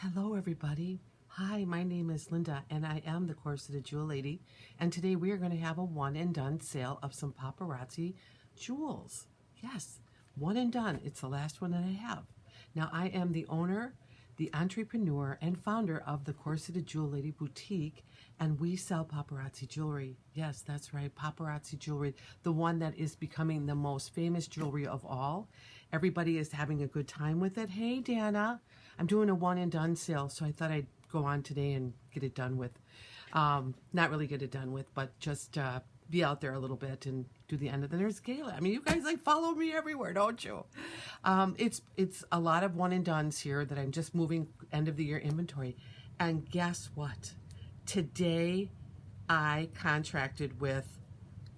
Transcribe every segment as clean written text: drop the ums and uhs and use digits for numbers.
Hello, everybody. Hi, my name is Linda, and I am the Corseted Jewel Lady. And today we are going to have a one and done sale of some Paparazzi jewels. Yes, one and done. It's the last one that I have. Now, I am the owner, the entrepreneur, and founder of the Corseted Jewel Lady Boutique, and we sell paparazzi jewelry. Yes, that's right, paparazzi jewelry, the one that is becoming the most famous jewelry of all. Everybody is having a good time with it. Hey, Dana, I'm doing a one and done sale, so I thought I'd go on today and get it done with. Not really get it done with, but just be out there a little bit and do the end of the Nurse Gala. I mean, you guys like follow me everywhere, don't you? It's a lot of one and dones here that I'm just moving end of the year inventory. And guess what? Today I contracted with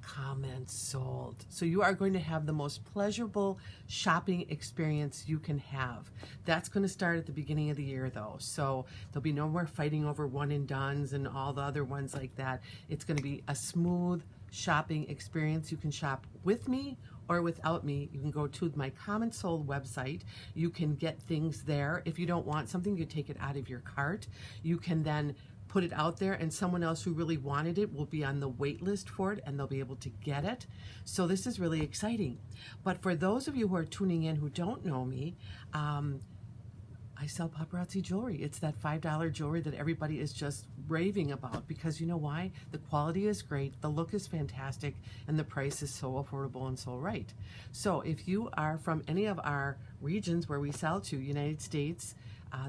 comments sold. So you are going to have the most pleasurable shopping experience you can have. That's going to start at the beginning of the year though. So there'll be no more fighting over one and dones and all the other ones like that. It's going to be a smooth shopping experience. You can shop with me or without me. You can go to my comment sold website. You can get things there. If you don't want something, you take it out of your cart. You can then put it out there, and someone else who really wanted it will be on the wait list for it, and they'll be able to get it. So this is really exciting. But for those of you who are tuning in who don't know me, I sell paparazzi jewelry. It's that $5 jewelry that everybody is just raving about, because you know why? The quality is great, the look is fantastic, and the price is so affordable and so right. So if you are from any of our regions where we sell to, United States,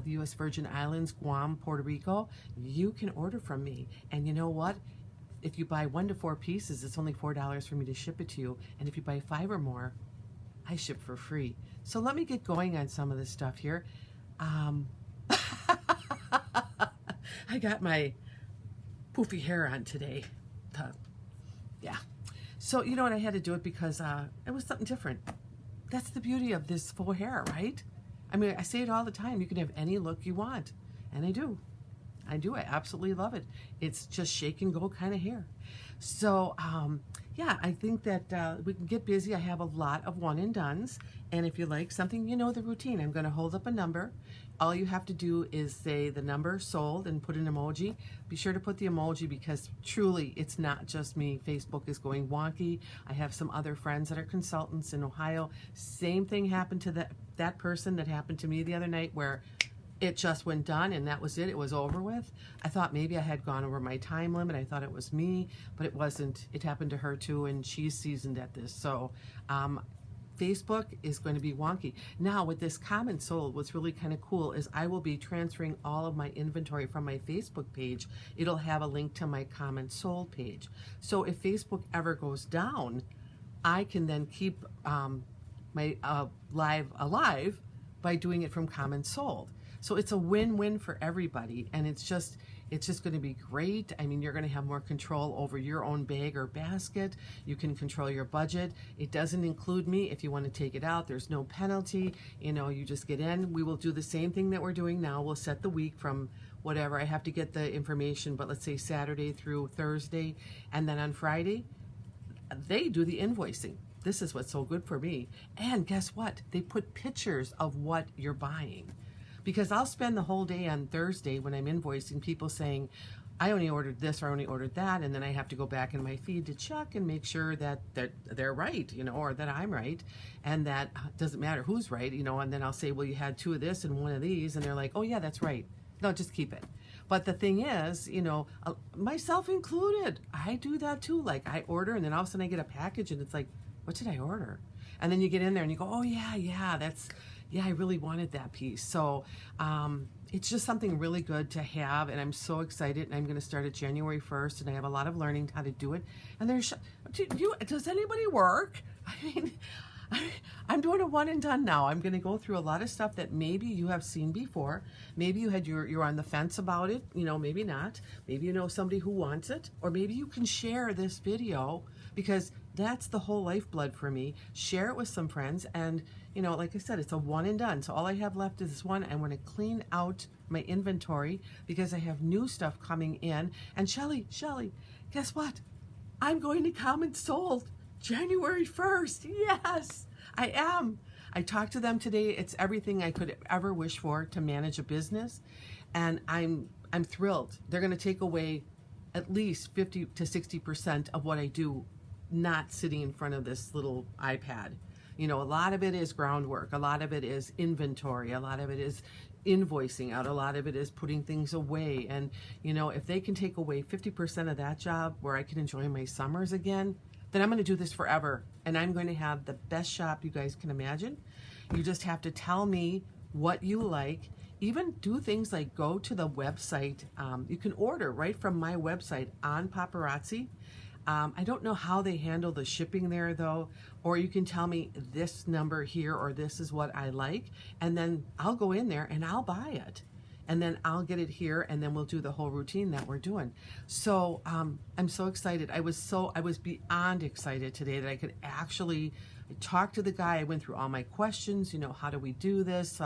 the U.S. Virgin Islands, Guam, Puerto Rico, you can order from me. And you know what? If you buy 1 to 4 pieces, it's only $4 for me to ship it to you. And if you buy 5 or more, I ship for free. So let me get going on some of this stuff here. I got my poofy hair on today. Yeah. So you know what? I had to do it because it was something different. That's the beauty of this full hair, right? I mean, I say it all the time. You can have any look you want. And I do. I do. I absolutely love it. It's just shake and go kind of hair. So, yeah, I think that we can get busy. I have a lot of one and dones. And if you like something, you know the routine. I'm going to hold up a number. All you have to do is say the number sold and put an emoji. Be sure to put the emoji because truly it's not just me. Facebook is going wonky. I have some other friends that are consultants in Ohio. Same thing happened to that person that happened to me the other night where it just went done and that was it. It was over with. I thought maybe I had gone over my time limit. I thought it was me, but it wasn't. It happened to her too, and she's seasoned at this. So Facebook is going to be wonky. Now with this comment sold, what's really kind of cool is I will be transferring all of my inventory from my Facebook page. It'll have a link to my comment sold page. So if Facebook ever goes down, I can then keep my live alive by doing it from comment sold. So it's a win-win for everybody, and it's just going to be great. I mean, you're going to have more control over your own bag or basket. You can control your budget. It doesn't include me. If you want to take it out, there's no penalty. You know, you just get in. We will do the same thing that we're doing now. We'll set the week from whatever. I have to get the information, but let's say Saturday through Thursday, and then on Friday, they do the invoicing. This is what's so good for me. And guess what? They put pictures of what you're buying. Because I'll spend the whole day on Thursday when I'm invoicing people saying, I only ordered this or I only ordered that, and then I have to go back in my feed to check and make sure that they're right, you know, or that I'm right, and that doesn't matter who's right, you know, and then I'll say, well, you had 2 of this and 1 of these, and they're like, oh yeah, that's right. No, just keep it. But the thing is, you know, myself included, I do that too. Like I order and then all of a sudden I get a package and it's like, what did I order? And then you get in there and you go, oh yeah, I really wanted that piece. So it's just something really good to have, and I'm so excited, and I'm going to start it January 1st, and I have a lot of learning how to do it. And does anybody work? I mean, I'm doing a one and done now. I'm going to go through a lot of stuff that maybe you have seen before. Maybe you're on the fence about it, you know, maybe not. Maybe you know somebody who wants it, or maybe you can share this video, because that's the whole lifeblood for me. Share it with some friends, and you know, like I said, it's a one and done. So all I have left is this one. I want to clean out my inventory because I have new stuff coming in. And Shelly, guess what? I'm going to comment sold January 1st. Yes, I am. I talked to them today. It's everything I could ever wish for to manage a business, and I'm thrilled. They're going to take away at least 50 to 60% of what I do, not sitting in front of this little iPad. You know, a lot of it is groundwork, a lot of it is inventory, a lot of it is invoicing out, a lot of it is putting things away. And, you know, if they can take away 50% of that job where I can enjoy my summers again, then I'm going to do this forever. And I'm going to have the best shop you guys can imagine. You just have to tell me what you like. Even do things like go to the website. You can order right from my website on Paparazzi. I don't know how they handle the shipping there though, or you can tell me this number here or this is what I like, and then I'll go in there and I'll buy it, and then I'll get it here, and then we'll do the whole routine that we're doing. So I'm so excited. I was beyond excited today that I could actually talk to the guy. I went through all my questions, you know, how do we do this?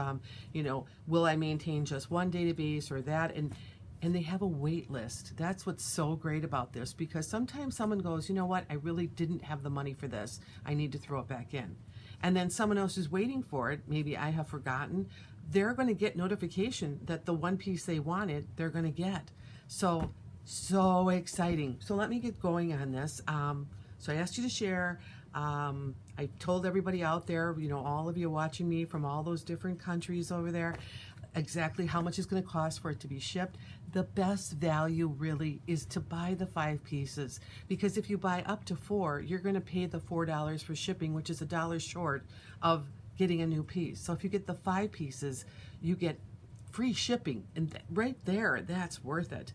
You know, will I maintain just one database or that? And they have a wait list. That's what's so great about this, because sometimes someone goes, you know what, I really didn't have the money for this. I need to throw it back in. And then someone else is waiting for it. Maybe I have forgotten. They're going to get notification that the one piece they wanted, they're going to get. So exciting. So let me get going on this. So I asked you to share. I told everybody out there, you know, all of you watching me from all those different countries over there, exactly how much it's going to cost for it to be shipped. The best value really is to buy the 5 pieces, because if you buy up to 4, you're going to pay the $4 for shipping, which is $1 short of getting a new piece. So if you get the 5 pieces, you get free shipping, and right there, that's worth it.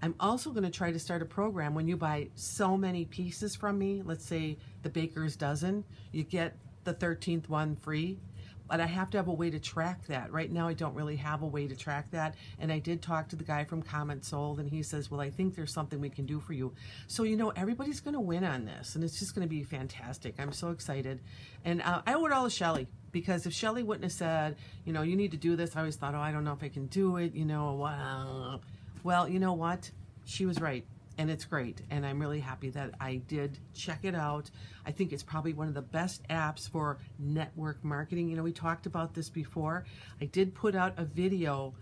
I'm also going to try to start a program when you buy so many pieces from me, let's say the baker's dozen, you get the 13th one free. But I have to have a way to track that. Right now, I don't really have a way to track that. And I did talk to the guy from Comment Sold, and he says, well, I think there's something we can do for you. So, you know, everybody's going to win on this, and it's just going to be fantastic. I'm so excited. And I owe it all to Shelly, because if Shelly wouldn't have said, you know, you need to do this, I always thought, oh, I don't know if I can do it, you know, wow. Well, you know what? She was right. And it's great, and I'm really happy that I did check it out. I think it's probably one of the best apps for network marketing. You know, we talked about this before. I did put out a video.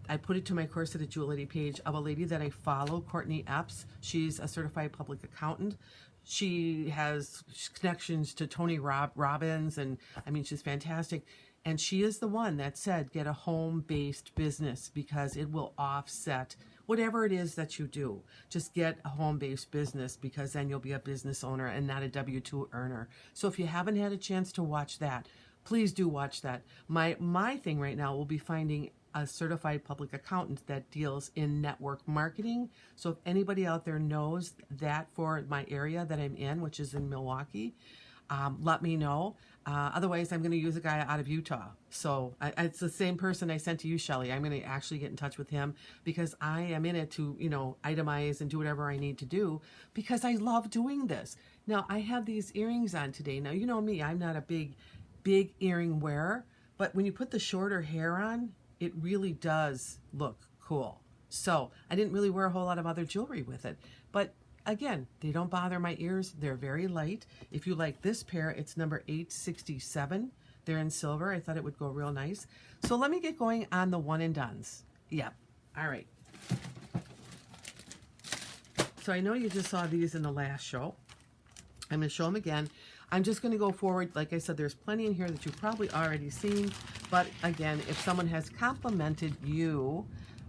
I put it to my Corseted Jewelry page of a lady that I follow, Courtney Epps. She's a certified public accountant. She has connections to Tony Robbins, and I mean, she's fantastic. And she is the one that said, get a home-based business, because it will offset whatever it is that you do. Just get a home-based business, because then you'll be a business owner and not a W-2 earner. So if you haven't had a chance to watch that, please do watch that. My thing right now will be finding a certified public accountant that deals in network marketing. So if anybody out there knows that for my area that I'm in, which is in Milwaukee, let me know. Otherwise, I'm going to use a guy out of Utah. So it's the same person I sent to you, Shelly. I'm going to actually get in touch with him, because I am in it to, you know, itemize and do whatever I need to do, because I love doing this. Now, I have these earrings on today. Now, you know me, I'm not a big earring wearer, but when you put the shorter hair on, it really does look cool. So I didn't really wear a whole lot of other jewelry with it, but again, they don't bother my ears. They're very light. If you like this pair, it's number 867. They're in silver. I thought it would go real nice. So let me get going on the one and dones. Yep. All right. So I know you just saw these in the last show. I'm going to show them again. I'm just going to go forward. Like I said, there's plenty in here that you've probably already seen. But again, if someone has complimented you,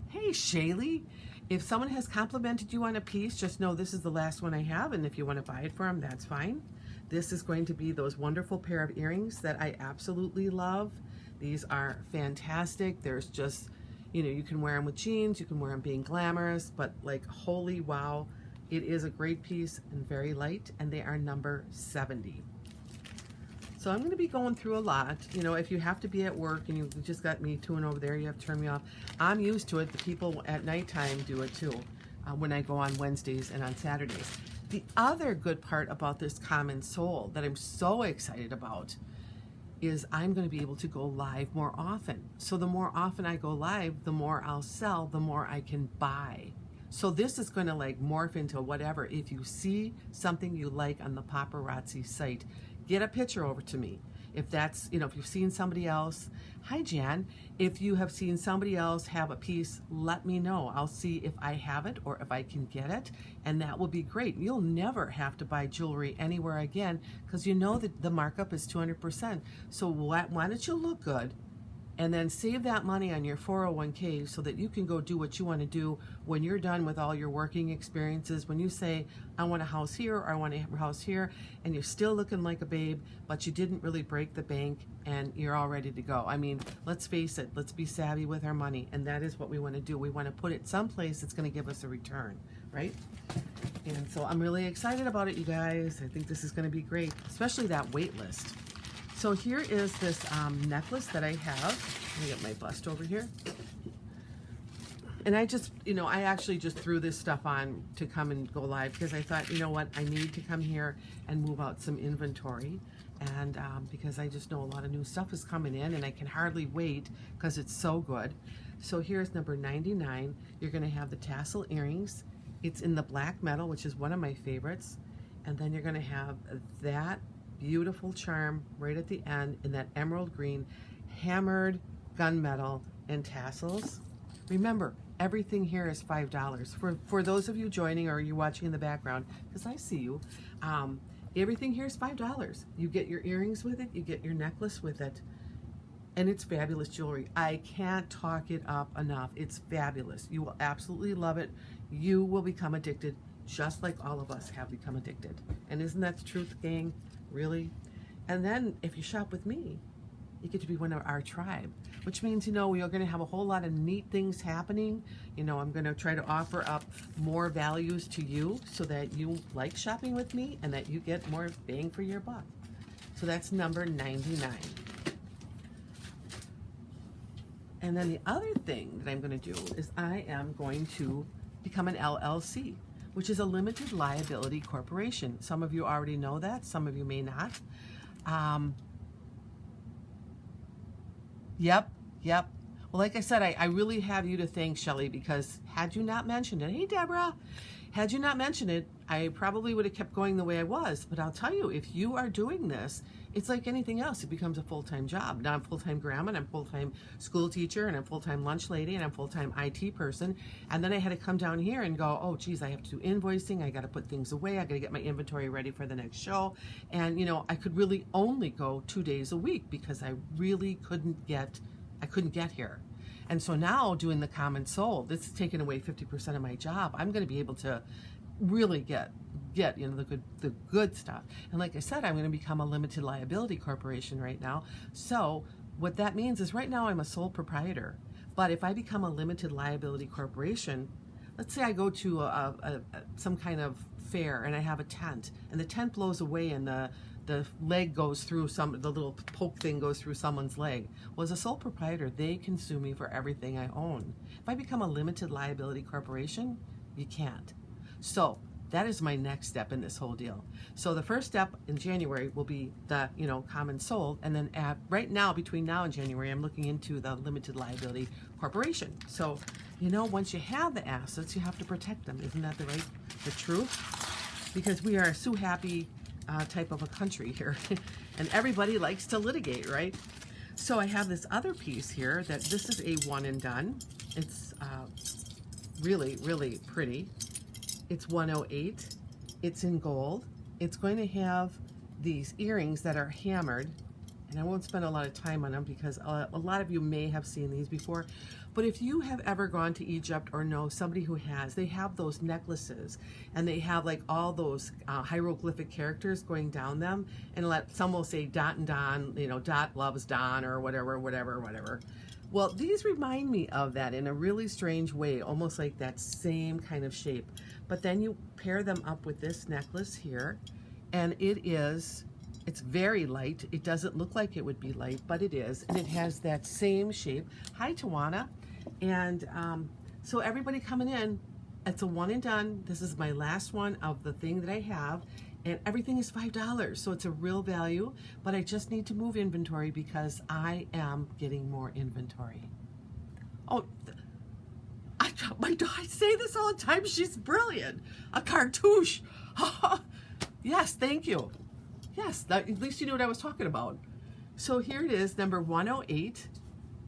hey, Shaylee, if someone has complimented you on a piece, just know this is the last one I have, and if you want to buy it for them, that's fine. This is going to be those wonderful pair of earrings that I absolutely love. These are fantastic. There's just, you know, you can wear them with jeans, you can wear them being glamorous, but like, holy wow, it is a great piece and very light, and they are number 70. So I'm going to be going through a lot. You know, if you have to be at work and you just got me tooing over there, you have to turn me off. I'm used to it. The people at nighttime do it too, when I go on Wednesdays and on Saturdays. The other good part about this Common Soul that I'm so excited about is I'm going to be able to go live more often. So the more often I go live, the more I'll sell, the more I can buy. So this is going to like morph into whatever. If you see something you like on the Paparazzi site, get a picture over to me. If that's, if you've seen somebody else, hi Jan, if you have seen somebody else have a piece, let me know. I'll see if I have it or if I can get it, and that will be great. You'll never have to buy jewelry anywhere again because you know that the markup is 200%. So why don't you look good and then save that money on your 401k so that you can go do what you want to do when you're done with all your working experiences. When you say, I want a house here or I want a house here, and you're still looking like a babe, but you didn't really break the bank and you're all ready to go. I mean, let's face it, let's be savvy with our money, and that is what we want to do. We want to put it someplace that's going to give us a return, right? And so I'm really excited about it, you guys. I think this is going to be great, especially that wait list. So here is this necklace that I have. Let me get my bust over here. And I just, I actually just threw this stuff on to come and go live because I thought, you know what, I need to come here and move out some inventory. And because I just know a lot of new stuff is coming in and I can hardly wait because it's so good. So here's number 99. You're going to have the tassel earrings. It's in the black metal, which is one of my favorites. And then you're going to have that beautiful charm right at the end in that emerald green, hammered gunmetal and tassels. Remember, everything here is $5. For those of you joining or you watching in the background, because I see you, everything here is $5. You get your earrings with it, you get your necklace with it, and it's fabulous jewelry. I can't talk it up enough. It's fabulous. You will absolutely love it. You will become addicted, just like all of us have become addicted. And isn't that the truth, gang? Really? And then if you shop with me, you get to be one of our tribe, which means, we are going to have a whole lot of neat things happening. I'm going to try to offer up more values to you so that you like shopping with me and that you get more bang for your buck. So that's number 99. And then the other thing that I'm going to do is I am going to become an LLC, which is a limited liability corporation. Some of you already know that, some of you may not. Yep. Well, like I said, I really have you to thank, Shelly, because had you not mentioned it, hey, Deborah, had you not mentioned it, I probably would have kept going the way I was. But I'll tell you, if you are doing this, it's like anything else. It becomes a full-time job. Now I'm full-time grandma, and I'm full-time school teacher, and I'm full-time lunch lady, and I'm full-time IT person. And then I had to come down here and go, oh, geez, I have to do invoicing. I got to put things away. I got to get my inventory ready for the next show. And, I could really only go 2 days a week because I really couldn't get here. And so now doing the common soul, this is taking away 50% of my job. I'm going to be able to really get the good stuff. And like I said, I'm going to become a limited liability corporation right now. So what that means is right now I'm a sole proprietor. But if I become a limited liability corporation, let's say I go to some kind of fair and I have a tent and the tent blows away and the leg goes through the little poke thing goes through someone's leg. Well, as a sole proprietor, they can sue me for everything I own. If I become a limited liability corporation, you can't. So that is my next step in this whole deal. So the first step in January will be the, common soul. And then right now, between now and January, I'm looking into the limited liability corporation. So, once you have the assets, you have to protect them. Isn't that the truth? Because we are a sue happy type of a country here. And everybody likes to litigate, right? So I have this other piece here that this is a one and done. It's really, really pretty. It's 108. It's in gold. It's going to have these earrings that are hammered, and I won't spend a lot of time on them because a lot of you may have seen these before. But if you have ever gone to Egypt or know somebody who has, they have those necklaces and they have like all those hieroglyphic characters going down them, and some will say Dot and Don, Dot loves Don or whatever. Well, these remind me of that in a really strange way, almost like that same kind of shape. But then you pair them up with this necklace here, and it's very light. It doesn't look like it would be light, but it is, and it has that same shape. Hi, Tawana. And so everybody coming in, it's a one and done. This is my last one of the thing that I have, and everything is $5, so it's a real value, but I just need to move inventory because I am getting more inventory. Oh, my daughter, I say this all the time, she's brilliant. A cartouche. Yes, thank you. Yes, at least you knew what I was talking about. So here it is, number 108.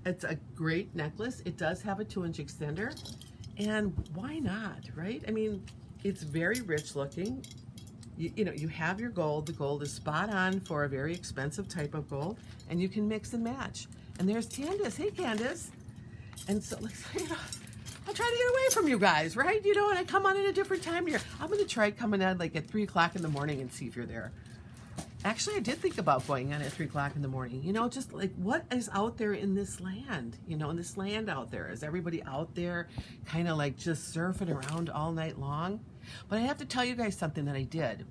It's a great necklace. It does have a 2-inch extender. And why not, right? I mean, it's very rich looking. You know, you have your gold. The gold is spot on for a very expensive type of gold. And you can mix and match. And there's Candace. Hey, Candace. And so, like, you know, I'm trying to get away from you guys, right? You know, and I come on at a different time here. I'm going to try coming on like at 3 o'clock in the morning and see if you're there. Actually, I did think about going on at 3 o'clock in the morning. You know, just like what is out there in this land, you know, in this land out there? Is everybody out there kind of like just surfing around all night long? But I have to tell you guys something that I did.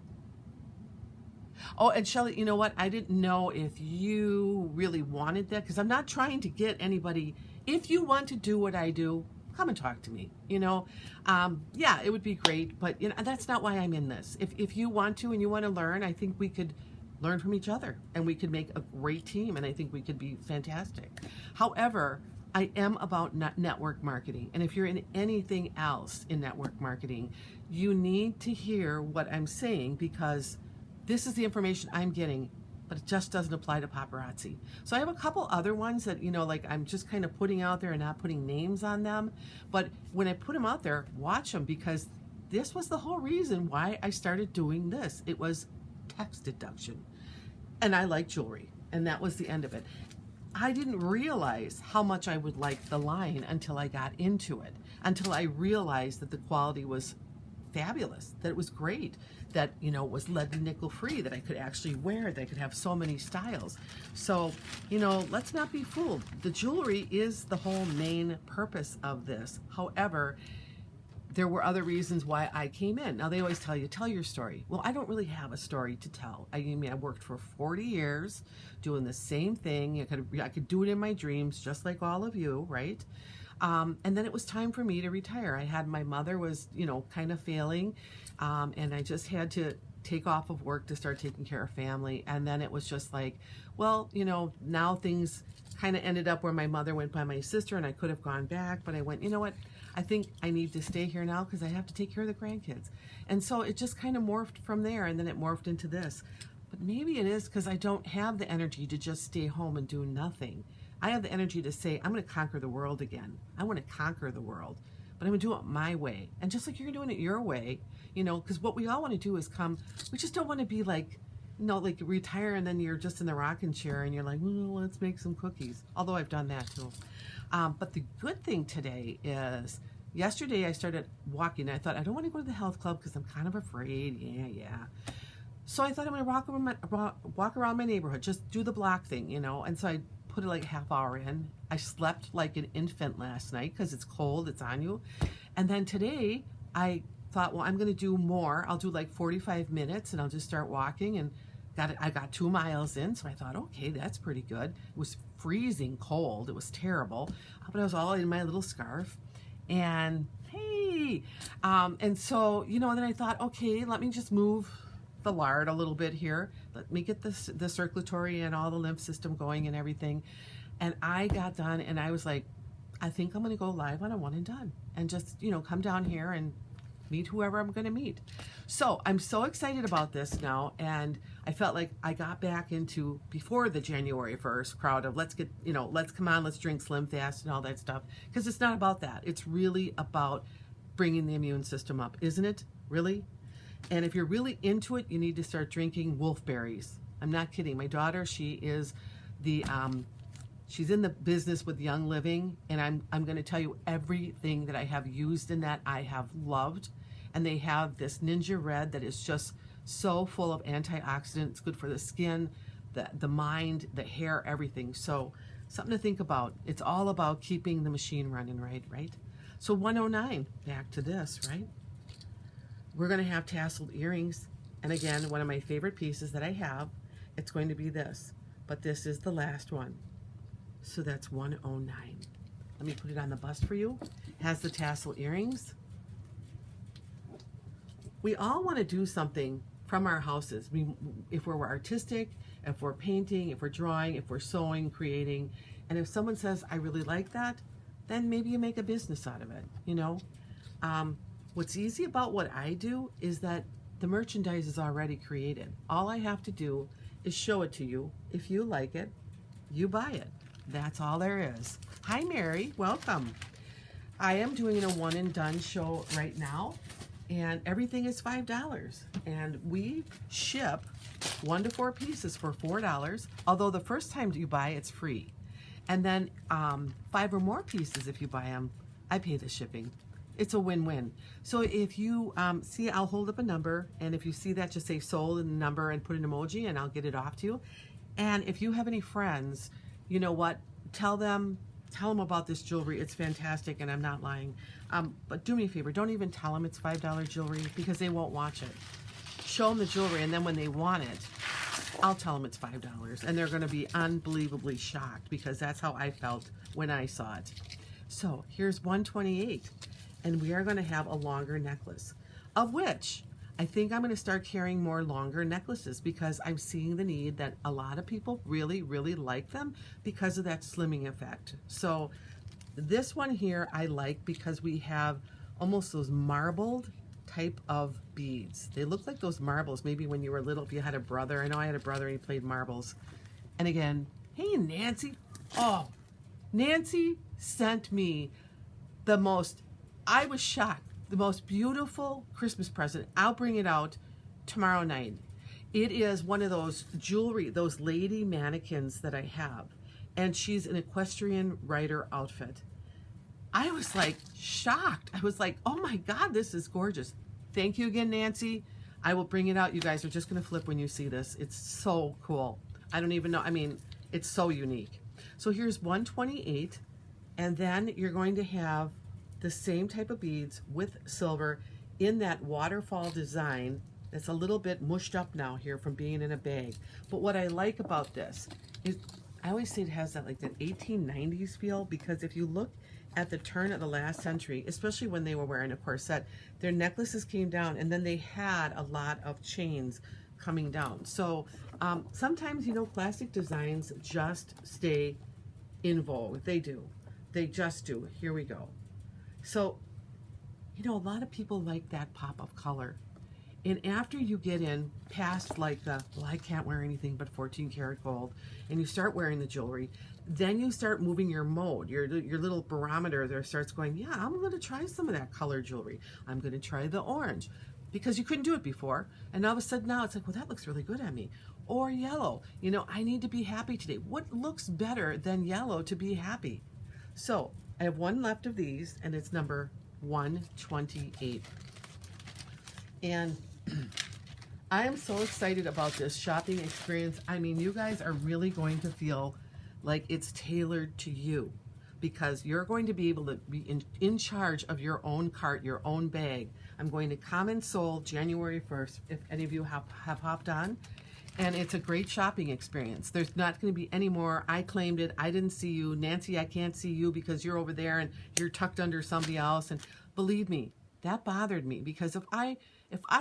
Oh, and Shelly, you know what? I didn't know if you really wanted that because I'm not trying to get anybody. If you want to do what I do, come and talk to me. You know, yeah, it would be great. But you know, that's not why I'm in this. If you want to and you want to learn, I think we could learn from each other and we could make a great team. And I think we could be fantastic. However, I am about network marketing. And if you're in anything else in network marketing, you need to hear what I'm saying because this is the information I'm getting, but it just doesn't apply to paparazzi. So I have a couple other ones that, you know, like I'm just kind of putting out there and not putting names on them. But when I put them out there, watch them because this was the whole reason why I started doing this. It was tax deduction. And I like jewelry. And that was the end of it. I didn't realize how much I would like the line until I got into it, until I realized that the quality was fabulous, that it was great, that, you know, it was lead and nickel free, that I could actually wear, that I could have so many styles. So, you know, let's not be fooled. The jewelry is the whole main purpose of this. However, there were other reasons why I came in. Now, they always tell you, tell your story. Well, I don't really have a story to tell. I mean, I worked for 40 years doing the same thing. I could do it in my dreams, just like all of you, right? And then it was time for me to retire. I had, my mother was, you know, kind of failing, and I just had to take off of work to start taking care of family. And then it was just like, well, you know, now things kind of ended up where my mother went by my sister, and I could have gone back, but I went, you know what? I think I need to stay here now because I have to take care of the grandkids. And so it just kind of morphed from there, and then it morphed into this. But maybe it is because I don't have the energy to just stay home and do nothing. I have the energy to say, I'm going to conquer the world again. I want to conquer the world, but I'm going to do it my way. And just like you're doing it your way, you know, because what we all want to do is come, we just don't want to be like, you know, like retire and then you're just in the rocking chair and you're like, well, let's make some cookies. Although I've done that too. But the good thing today is, yesterday I started walking. I thought, I don't want to go to the health club because I'm kind of afraid. Yeah. So I thought I'm going to walk around my neighborhood, just do the block thing, you know. And so I put it like a half hour in. I slept like an infant last night because it's cold, it's on you. And then today I thought, well, I'm going to do more. I'll do like 45 minutes and I'll just start walking, and I got 2 miles in. So I thought, okay, that's pretty good. It was freezing cold. It was terrible, but I was all in my little scarf. And hey, and so, you know, then I thought, okay, let me just move the lard a little bit here. Let me get the circulatory and all the lymph system going and everything. And I got done and I was like, I think I'm going to go live on a one and done and just, you know, come down here and meet whoever I'm going to meet. So I'm so excited about this now. And I felt like I got back into, before the January 1st crowd of let's get, you know, let's come on, let's drink Slim Fast and all that stuff. Because it's not about that. It's really about bringing the immune system up, isn't it? Really? And if you're really into it, you need to start drinking wolfberries. I'm not kidding. My daughter, she is the, she's in the business with Young Living, and I'm going to tell you everything that I have used in that I have loved. And they have this Ninja Red that is just so full of antioxidants, good for the skin, the mind, the hair, everything. So something to think about. It's all about keeping the machine running, right? So 109, back to this, right? We're going to have tasseled earrings. And again, one of my favorite pieces that I have, it's going to be this. But this is the last one. So that's 109. Let me put it on the bust for you. Has the tassel earrings. We all want to do something from our houses. If we're artistic, if we're painting, if we're drawing, if we're sewing, creating, and if someone says, I really like that, then maybe you make a business out of it, you know? What's easy about what I do is that the merchandise is already created. All I have to do is show it to you. If you like it, you buy it. That's all there is. Hi, Mary. Welcome. I am doing a one and done show right now, and everything is $5. And we ship 1 to 4 pieces for $4. Although the first time you buy, it's free. And then 5 or more pieces, if you buy them, I pay the shipping. It's a win-win. So if you see, I'll hold up a number, and if you see that, just say sold and the number and put an emoji, and I'll get it off to you. And if you have any friends, you know what? Tell them about this jewelry. It's fantastic, and I'm not lying. But do me a favor, don't even tell them it's $5 jewelry, because they won't watch it. Show them the jewelry, and then when they want it, I'll tell them it's $5, and they're going to be unbelievably shocked, because that's how I felt when I saw it. So here's 128, and we are going to have a longer necklace, of which I think I'm going to start carrying more longer necklaces, because I'm seeing the need that a lot of people really, really like them because of that slimming effect. So this one here I like because we have almost those marbled type of beads. They look like those marbles maybe when you were little, if you had a brother. I know I had a brother and he played marbles. And again, hey Nancy. Oh, Nancy sent me the most, I was shocked, the most beautiful Christmas present. I'll bring it out tomorrow night. It is one of those jewelry, those lady mannequins that I have. And she's an equestrian rider outfit. I was like shocked. I was like, oh my God, this is gorgeous. Thank you again, Nancy. I will bring it out. You guys are just going to flip when you see this. It's so cool. I don't even know. I mean, it's so unique. So here's 128. And then you're going to have the same type of beads with silver in that waterfall design. That's a little bit mushed up now here from being in a bag. But what I like about this is, I always say it has that like that 1890s feel, because if you look at the turn of the last century, especially when they were wearing a corset, their necklaces came down, and then they had a lot of chains coming down. So sometimes, you know, classic designs just stay in vogue. They do. They just do. Here we go. So, you know, a lot of people like that pop of color. And after you get in past like the, well, I can't wear anything but 14 karat gold, and you start wearing the jewelry, then you start moving your mode, your little barometer there starts going, yeah, I'm going to try some of that color jewelry. I'm going to try the orange, because you couldn't do it before. And all of a sudden now it's like, well, that looks really good on me. Or yellow, you know, I need to be happy today. What looks better than yellow to be happy? So I have one left of these, and it's number 128. And I am so excited about this shopping experience. I mean, you guys are really going to feel like it's tailored to you, because you're going to be able to be in charge of your own cart, your own bag. I'm going to comment sold January 1st, if any of you have hopped on. And it's a great shopping experience. There's not going to be any more, I claimed it, I didn't see you, Nancy, I can't see you because you're over there and you're tucked under somebody else. And believe me, that bothered me, because if I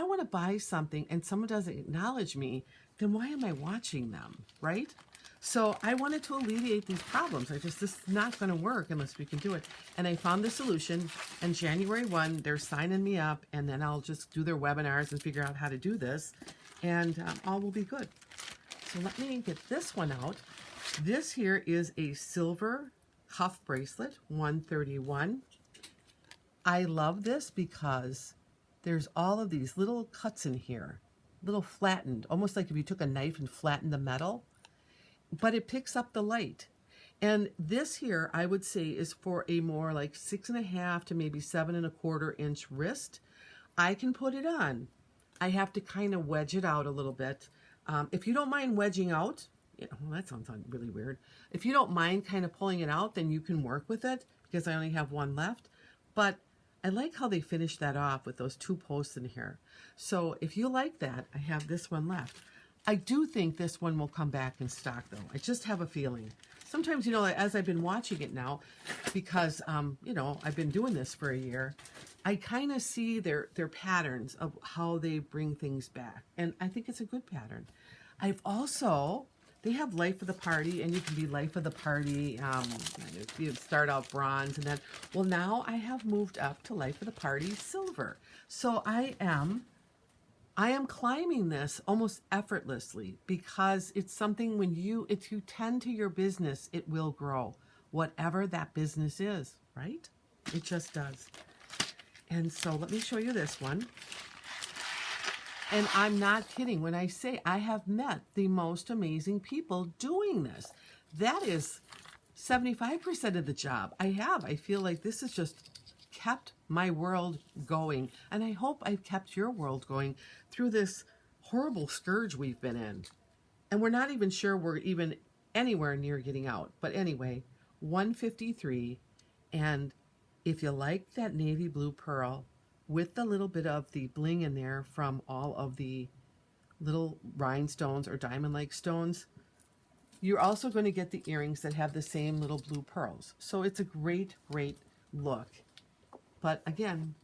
want to buy something and someone doesn't acknowledge me, then why am I watching them, right? So I wanted to alleviate these problems. This is not going to work unless we can do it. And I found the solution, and January 1, they're signing me up, and then I'll just do their webinars and figure out how to do this, and all will be good. So let me get this one out. This here is a silver cuff bracelet, 131. I love this because there's all of these little cuts in here, little flattened, almost like if you took a knife and flattened the metal, but it picks up the light. And this here, I would say, is for a more like 6.5 to maybe 7.25 inch wrist. I can put it on. I have to kind of wedge it out a little bit. If you don't mind wedging out, well, that sounds really weird. If you don't mind kind of pulling it out, then you can work with it, because I only have one left. But I like how they finished that off with those 2 posts in here. So if you like that, I have this one left. I do think this one will come back in stock, though. I just have a feeling. Sometimes, you know, as I've been watching it now, because, you know, I've been doing this for a year, I kind of see their patterns of how they bring things back. And I think it's a good pattern. I've also, they have life of the party, and you can be life of the party. You start out bronze, and then, well, now I have moved up to life of the party silver. So I am I am climbing this almost effortlessly because it's something if you tend to your business, it will grow, whatever that business is, right? It just does. And so let me show you this one. And I'm not kidding when I say I have met the most amazing people doing this. That is 75% of the job. I feel like this has just kept my world going. And I hope I've kept your world going through this horrible scourge we've been in. And we're not even sure we're even anywhere near getting out. But anyway, 153. And if you like that navy blue pearl with the little bit of the bling in there from all of the little rhinestones or diamond-like stones, you're also going to get the earrings that have the same little blue pearls. So it's a great, great look. But again,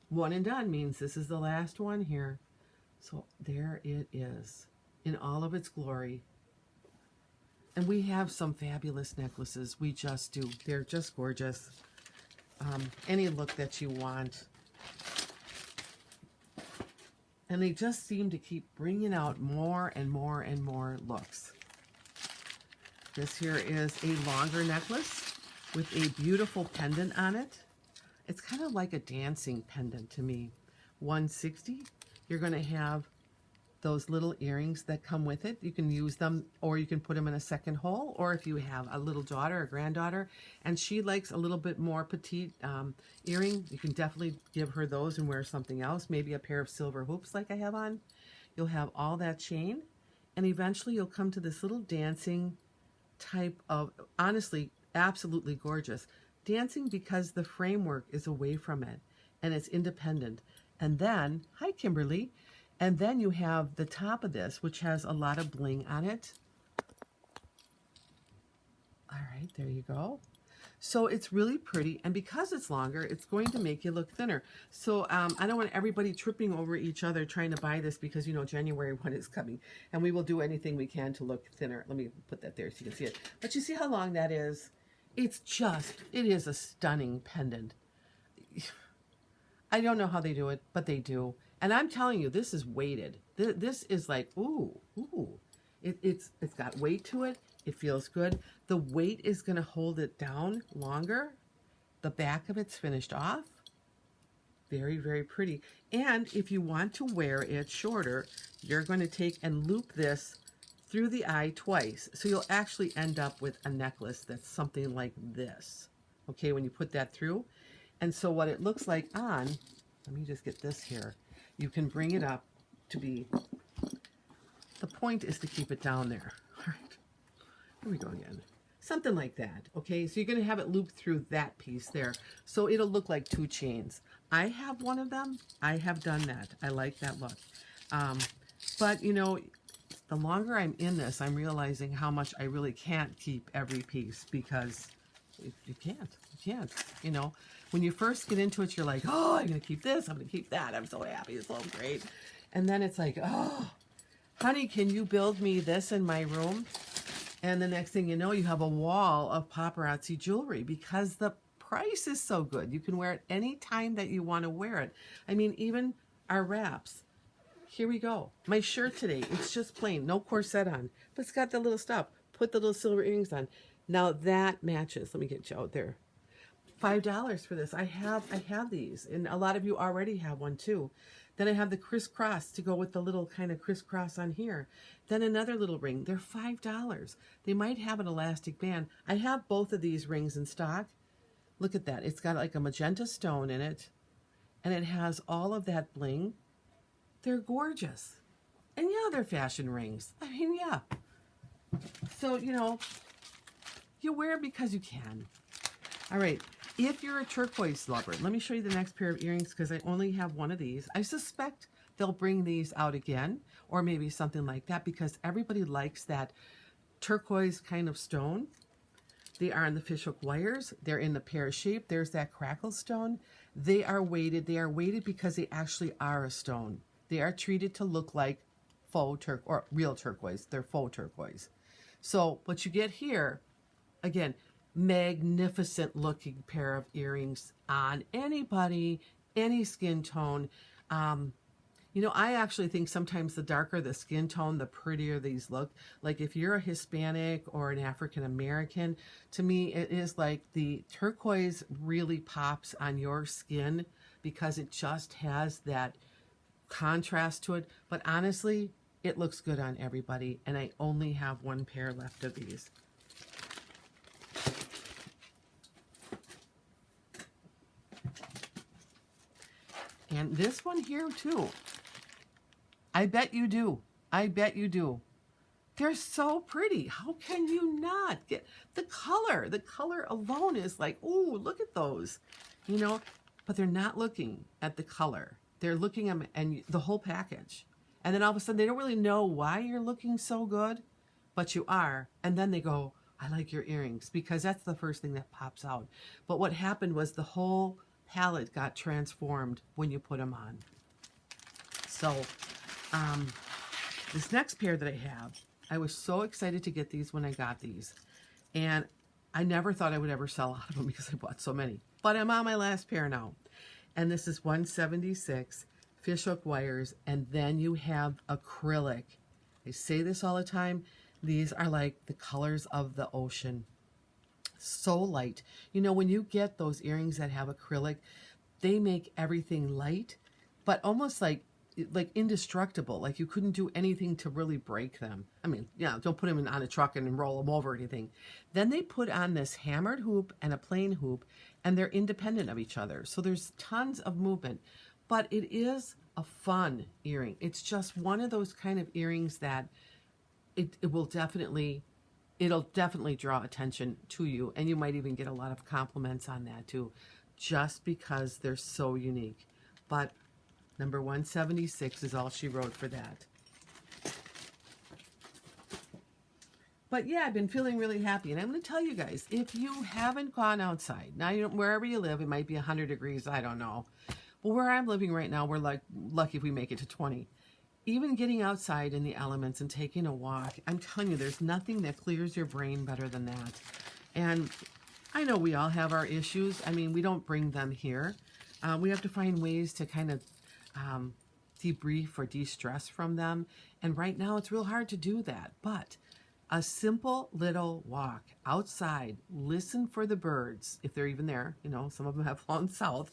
one and done means this is the last one here. So there it is in all of its glory. And we have some fabulous necklaces. We just do. They're just gorgeous. Any look that you want. And they just seem to keep bringing out more and more and more looks. This here is a longer necklace with a beautiful pendant on it. It's kind of like a dancing pendant to me. 160. You're going to have those little earrings that come with it. You can use them, or you can put them in a second hole, or if you have a little daughter or granddaughter and she likes a little bit more petite earring, you can definitely give her those and wear something else, maybe a pair of silver hoops like I have on. You'll have all that chain, and eventually you'll come to this little dancing type of, honestly, absolutely gorgeous. Dancing because the framework is away from it and it's independent. And then, hi Kimberly, and then you have the top of this, which has a lot of bling on it. All right, there you go. So it's really pretty, and because it's longer, it's going to make you look thinner. So I don't want everybody tripping over each other trying to buy this because, you know, January 1 is coming, and we will do anything we can to look thinner. Let me put that there so you can see it. But you see how long that is? It is a stunning pendant. I don't know how they do it, but they do. And I'm telling you, this is weighted. This is like, ooh. It's got weight to it. It feels good. The weight is going to hold it down longer. The back of it's finished off. Very, very pretty. And if you want to wear it shorter, you're going to take and loop this through the eye twice. So you'll actually end up with a necklace that's something like this. Okay, when you put that through. And so what it looks like on, let me just get this here. You can bring it up to be, the point is to keep it down there. All right, here we go again. Something like that, okay? So you're going to have it looped through that piece there. So it'll look like two chains. I have one of them. I have done that. I like that look. But, you know, the longer I'm in this, I'm realizing how much I really can't keep every piece because you can't, you know. When you first get into it, you're like, oh, I'm going to keep this, I'm going to keep that. I'm so happy, it's so great. And then it's like, oh, honey, can you build me this in my room? And the next thing you know, you have a wall of paparazzi jewelry because the price is so good. You can wear it any time that you want to wear it. I mean, even our wraps. Here we go. My shirt today, it's just plain, no corset on, but it's got the little stuff. Put the little silver earrings on. Now that matches. Let me get you out there. $5 for this. I have these, and a lot of you already have one too. Then I have the crisscross to go with the little kind of crisscross on here. Then another little ring. They're $5. They might have an elastic band. I have both of these rings in stock. Look at that. It's got like a magenta stone in it, and it has all of that bling. They're gorgeous. And yeah, they're fashion rings. I mean, yeah. So, you know, you wear it because you can. All right. If you're a turquoise lover, let me show you the next pair of earrings because I only have one of these. I suspect they'll bring these out again or maybe something like that because everybody likes that turquoise kind of stone. They are in the fishhook wires. They're in the pear shape. There's that crackle stone. They are weighted. They are weighted because they actually are a stone. They are treated to look like faux turquoise or real turquoise. They're faux turquoise. So what you get here, again, magnificent looking pair of earrings on anybody, any skin tone. You know, I actually think sometimes the darker the skin tone, the prettier these look. Like if you're a Hispanic or an African American, to me, it is like the turquoise really pops on your skin because it just has that contrast to it. But honestly, it looks good on everybody. And I only have one pair left of these. And this one here too. I bet you do. I bet you do. They're so pretty. How can you not get the color? The color alone is like, oh, look at those, you know, but they're not looking at the color. They're looking at and the whole package. And then all of a sudden they don't really know why you're looking so good, but you are. And then they go, I like your earrings, because that's the first thing that pops out. But what happened was the whole palette got transformed when you put them on. So this next pair that I have, I was so excited to get these when I got these. And I never thought I would ever sell out of them because I bought so many. But I'm on my last pair now. And this is 176 fishhook wires. And then you have acrylic. I say this all the time. These are like the colors of the ocean. So light. You know, when you get those earrings that have acrylic, they make everything light, but almost like indestructible. Like you couldn't do anything to really break them. I mean, yeah, don't put them on a truck and roll them over or anything. Then they put on this hammered hoop and a plain hoop, and they're independent of each other. So there's tons of movement, but it is a fun earring. It's just one of those kind of earrings that it'll definitely draw attention to you, and you might even get a lot of compliments on that too, just because they're so unique. But number 176 is all she wrote for that. But yeah, I've been feeling really happy, and I'm going to tell you guys, if you haven't gone outside, now wherever you live, it might be 100 degrees, I don't know. But where I'm living right now, we're like lucky if we make it to 20. Even getting outside in the elements and taking a walk, I'm telling you, there's nothing that clears your brain better than that. And I know we all have our issues. I mean, we don't bring them here. We have to find ways to kind of debrief or de-stress from them. And right now, it's real hard to do that. But a simple little walk outside, listen for the birds, if they're even there. You know, some of them have flown south.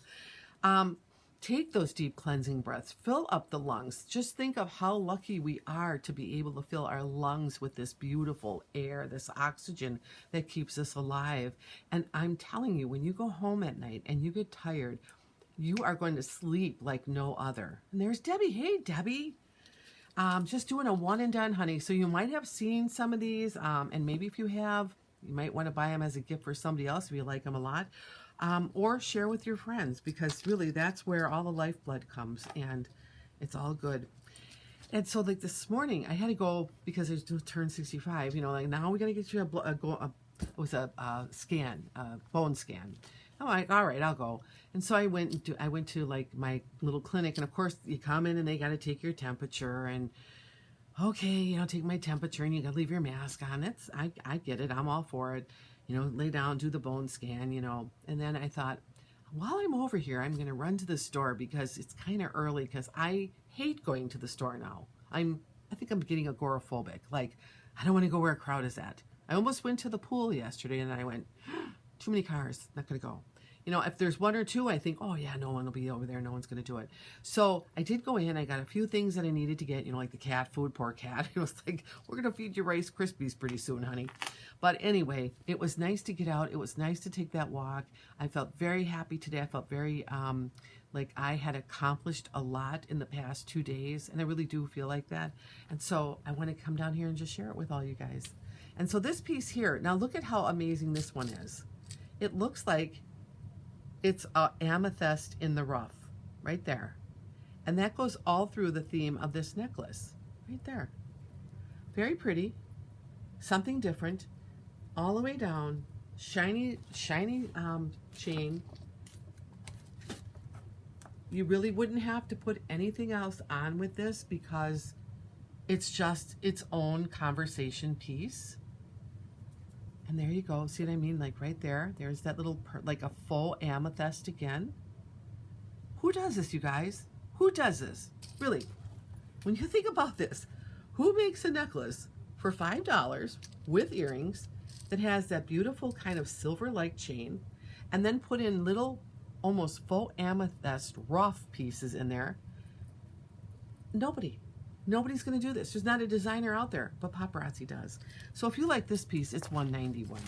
Take those deep cleansing breaths, fill up the lungs. Just think of how lucky we are to be able to fill our lungs with this beautiful air, this oxygen that keeps us alive. And I'm telling you, when you go home at night and you get tired, you are going to sleep like no other. And there's Debbie. Hey, Debbie. Just doing a one and done, honey. So you might have seen some of these, and maybe if you have, you might want to buy them as a gift for somebody else if you like them a lot. Or share with your friends, because really that's where all the lifeblood comes, and it's all good. And so like this morning I had to go because I just turned 65, you know, like now we got to get you a scan, a bone scan. I'm like, all right, I'll go. And so I went to like my little clinic, and of course you come in and they got to take your temperature, and okay, you know, take my temperature, and you got to leave your mask on. I get it. I'm all for it. You know, lay down, do the bone scan, you know. And then I thought, while I'm over here, I'm going to run to the store because it's kind of early, because I hate going to the store now. I think I'm getting agoraphobic. Like, I don't want to go where a crowd is at. I almost went to the pool yesterday, and I went, too many cars, not going to go. You know, if there's one or two, I think, oh yeah, no one will be over there. No one's going to do it. So I did go in. I got a few things that I needed to get, you know, like the cat food, poor cat. It was like, we're going to feed you Rice Krispies pretty soon, honey. But anyway, it was nice to get out. It was nice to take that walk. I felt very happy today. I felt very like I had accomplished a lot in the past 2 days. And I really do feel like that. And so I want to come down here and just share it with all you guys. And so this piece here, now look at how amazing this one is. It looks like it's amethyst in the rough, right there. And that goes all through the theme of this necklace, right there. Very pretty, something different, all the way down, shiny chain. You really wouldn't have to put anything else on with this because it's just its own conversation piece. And there you go. See what I mean? Like right there. There's that little, like a faux amethyst again. Who does this, you guys? Who does this? Really, when you think about this, who makes a necklace for $5 with earrings that has that beautiful kind of silver-like chain and then put in little almost faux amethyst rough pieces in there? Nobody. Nobody's going to do this. There's not a designer out there, but Paparazzi does. So if you like this piece, it's $191.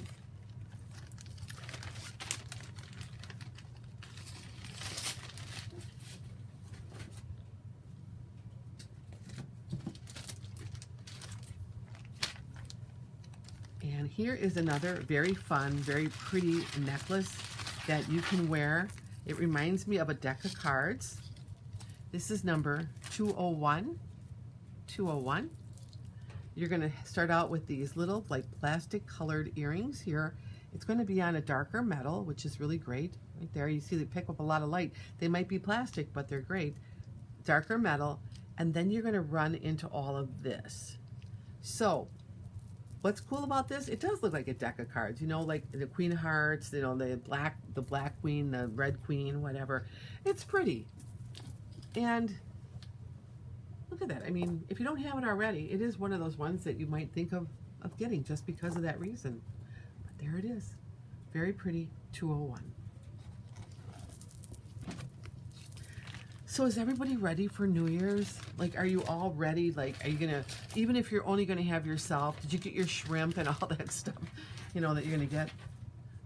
And here is another very fun, very pretty necklace that you can wear. It reminds me of a deck of cards. This is number 201. 201. You're going to start out with these little like plastic colored earrings here. It's going to be on a darker metal, which is really great. Right there, you see they pick up a lot of light. They might be plastic, but they're great. Darker metal. And then you're going to run into all of this. So what's cool about this? It does look like a deck of cards, you know, like the Queen of Hearts, you know, the black queen, the red queen, whatever. It's pretty. And look at that. I mean, if you don't have it already, it is one of those ones that you might think of getting just because of that reason. But there it is. Very pretty, 201. So is everybody ready for New Year's? Like, are you all ready? Like, are you gonna, even if you're only gonna have yourself, did you get your shrimp and all that stuff, you know, that you're gonna get?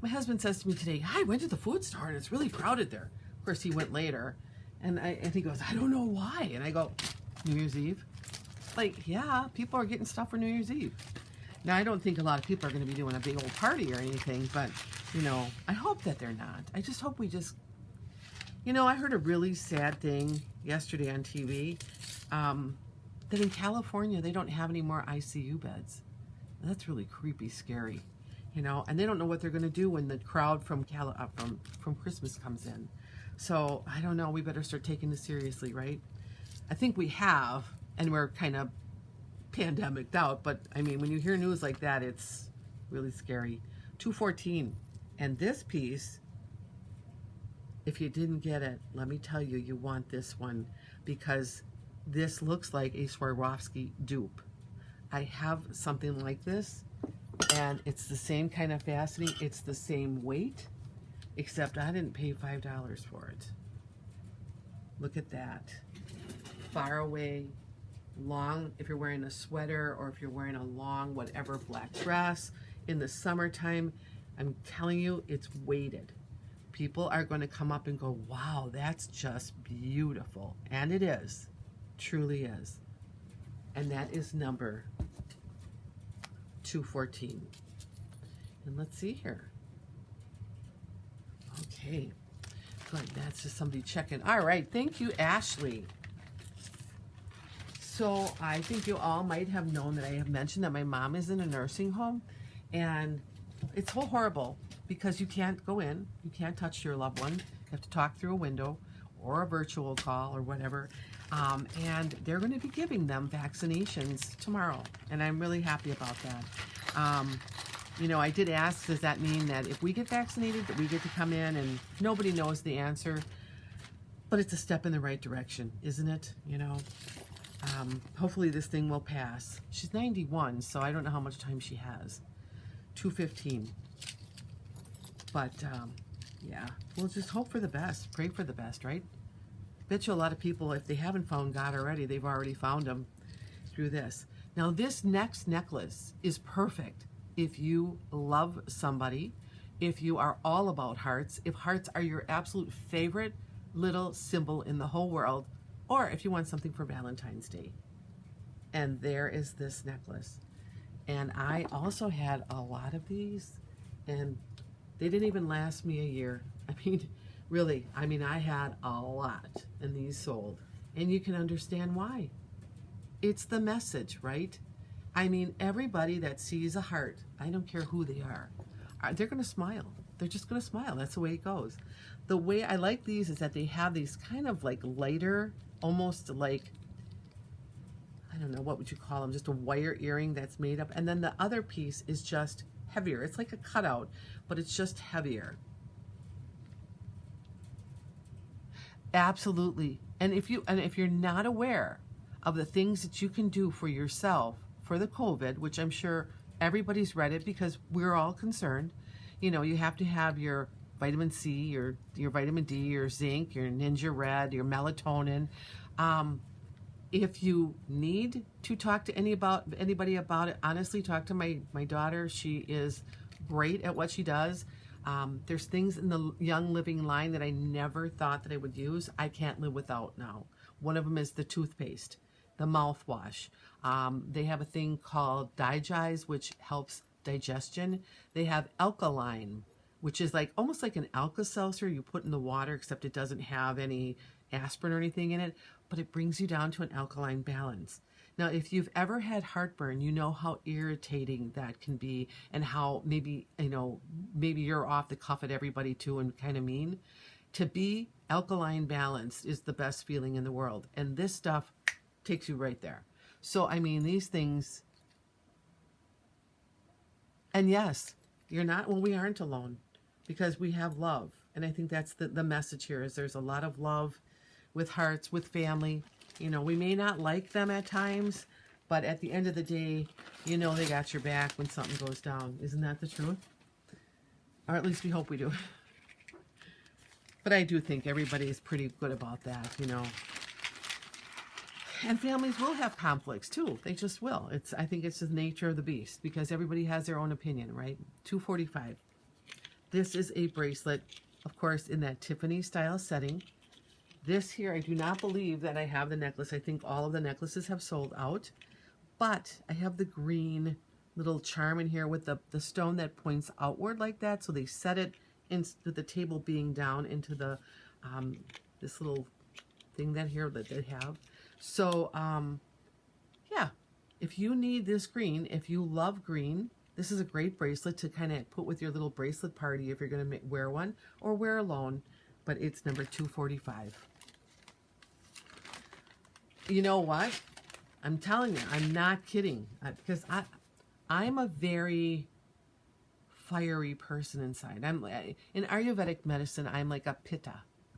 My husband says to me today, I went to the food store and it's really crowded there. Of course, he went later. And he goes, I don't know why. And I go, New Year's Eve? Like, yeah, people are getting stuff for New Year's Eve. Now, I don't think a lot of people are gonna be doing a big old party or anything, but, you know, I hope that they're not. I just hope we just, you know, I heard a really sad thing yesterday on TV, that in California, they don't have any more ICU beds. And that's really creepy, scary, you know, and they don't know what they're going to do when the crowd from Christmas comes in. So, I don't know, we better start taking this seriously, right? I think we have, and we're kind of pandemiced out, but, I mean, when you hear news like that, it's really scary. 214, and this piece, if you didn't get it, let me tell you, you want this one because this looks like a Swarovski dupe. I have something like this, and it's the same kind of fastening. It's the same weight, except I didn't pay $5 for it. Look at that. Far away, long, if you're wearing a sweater or if you're wearing a long, whatever, black dress in the summertime, I'm telling you, it's weighted. People are going to come up and go, wow, that's just beautiful. And it is. Truly is. And that is number 214. And let's see here. Okay. Good. That's just somebody checking. All right. Thank you, Ashley. So I think you all might have known that I have mentioned that my mom is in a nursing home. And it's so horrible. Because you can't go in, you can't touch your loved one. You have to talk through a window or a virtual call or whatever. And they're going to be giving them vaccinations tomorrow. And I'm really happy about that. You know, I did ask, does that mean that if we get vaccinated, that we get to come in? And nobody knows the answer. But it's a step in the right direction, isn't it? You know, hopefully this thing will pass. She's 91, so I don't know how much time she has. 215. But, yeah, we'll just hope for the best. Pray for the best, right? Bet you a lot of people, if they haven't found God already, they've already found him through this. Now, this next necklace is perfect if you love somebody, if you are all about hearts, if hearts are your absolute favorite little symbol in the whole world, or if you want something for Valentine's Day. And there is this necklace. And I also had a lot of these, and they didn't even last me a year. I mean, really, I mean, I had a lot, and these sold. And you can understand why. It's the message, right? I mean, everybody that sees a heart, I don't care who they are, they're going to smile. They're just going to smile. That's the way it goes. The way I like these is that they have these kind of like lighter, almost like, I don't know, what would you call them? Just a wire earring that's made up. And then the other piece is just heavier. It's like a cutout, but it's just heavier. Absolutely And if you're not aware of the things that you can do for yourself for the COVID, which I'm sure everybody's read it because we're all concerned. You know, you have to have your vitamin C, your vitamin D, your zinc, your Ninja Red, your melatonin. If you need to talk to anybody about it, honestly, talk to my daughter. She is great at what she does. There's things in the Young Living line that I never thought that I would use. I can't live without now. One of them is the toothpaste, the mouthwash. They have a thing called Digize, which helps digestion. They have Alkaline, which is like almost like an Alka-Seltzer you put in the water, except it doesn't have any aspirin or anything in it, but it brings you down to an alkaline balance. Now, if you've ever had heartburn, you know how irritating that can be, and how maybe you're off the cuff at everybody too and kind of mean. To be alkaline balanced is the best feeling in the world, and this stuff takes you right there. So, I mean, these things, and yes, we aren't alone, because we have love. And I think that's the message here, is there's a lot of love with hearts, with family. You know, we may not like them at times, but at the end of the day, you know they got your back when something goes down. Isn't that the truth? Or at least we hope we do. But I do think everybody is pretty good about that, you know. And families will have conflicts too. They just will. I think it's the nature of the beast, because everybody has their own opinion, right? $245. This is a bracelet, of course, in that Tiffany style setting. This here, I do not believe that I have the necklace. I think all of the necklaces have sold out. But I have the green little charm in here with the stone that points outward like that. So they set it into the table being down into the this little thing that they have. So, yeah, if you need this green, if you love green, this is a great bracelet to kind of put with your little bracelet party if you're going to wear one, or wear alone. But it's number 245. You know what? I'm telling you, I'm not kidding, because I'm a very fiery person inside. In Ayurvedic medicine, I'm like a pitta.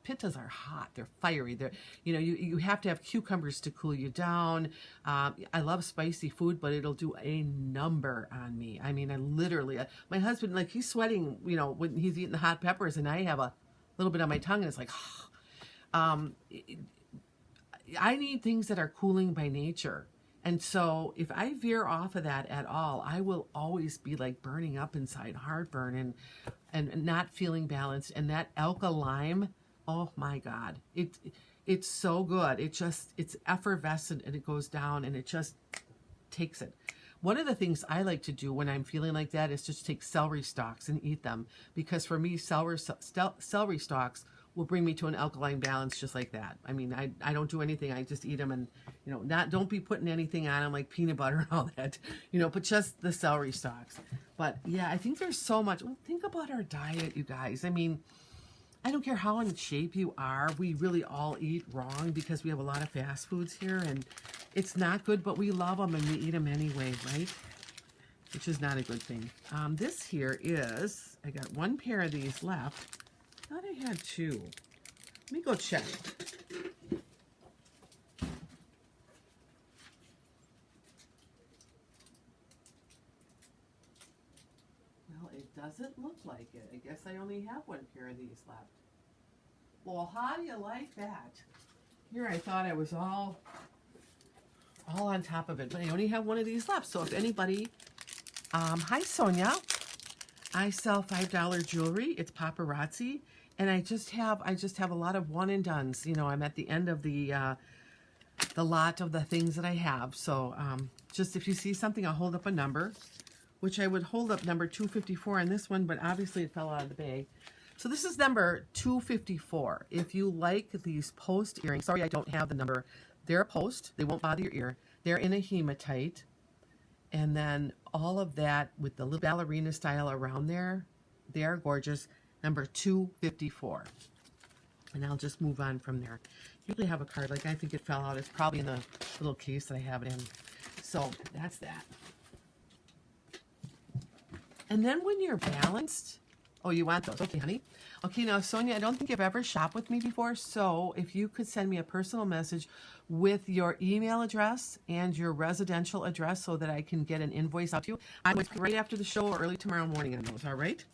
Pittas are hot. They're fiery. You have to have cucumbers to cool you down. I love spicy food, but it'll do a number on me. I mean, I literally, my husband, like, he's sweating, when he's eating the hot peppers, and I have a little bit on my tongue, and it's like, I need things that are cooling by nature. And so if I veer off of that at all, I will always be like burning up inside, heartburn, and not feeling balanced. And that alkaline, oh my God, it's so good. It's effervescent, and it goes down, and it just takes it. One of the things I like to do when I'm feeling like that is just take celery stalks and eat them, because for me, celery stalks will bring me to an alkaline balance just like that. I mean, I don't do anything. I just eat them, and, don't be putting anything on them like peanut butter and all that, but just the celery stalks. But yeah, I think there's so much. Well, think about our diet, you guys. I mean, I don't care how in shape you are. We really all eat wrong because we have a lot of fast foods here, and it's not good, but we love them and we eat them anyway, right? Which is not a good thing. This here is, I got one pair of these left. I thought I had two. Let me go check. Well, it doesn't look like it. I guess I only have one pair of these left. Well, how do you like that? Here, I thought I was all on top of it, but I only have one of these left. So if anybody, hi Sonia, I sell $5 jewelry. It's Paparazzi, and I just have a lot of one and dones. I'm at the end of the lot of the things that I have. So just if you see something, I'll hold up a number, which I would hold up number 254 on this one, but obviously it fell out of the bag. So this is number 254. If you like these post earrings, sorry I don't have the number. They're a post. They won't bother your ear. They're in a hematite. And then all of that with the little ballerina style around there, they are gorgeous. Number 254. And I'll just move on from there. Usually have a card, like I think it fell out. It's probably in the little case that I have it in. So that's that. And then when you're balanced, Oh, you want those? Okay, honey. Okay, now, Sonia, I don't think you've ever shopped with me before, so if you could send me a personal message with your email address and your residential address so that I can get an invoice out to you. I'm going to right after the show or early tomorrow morning on those, all right?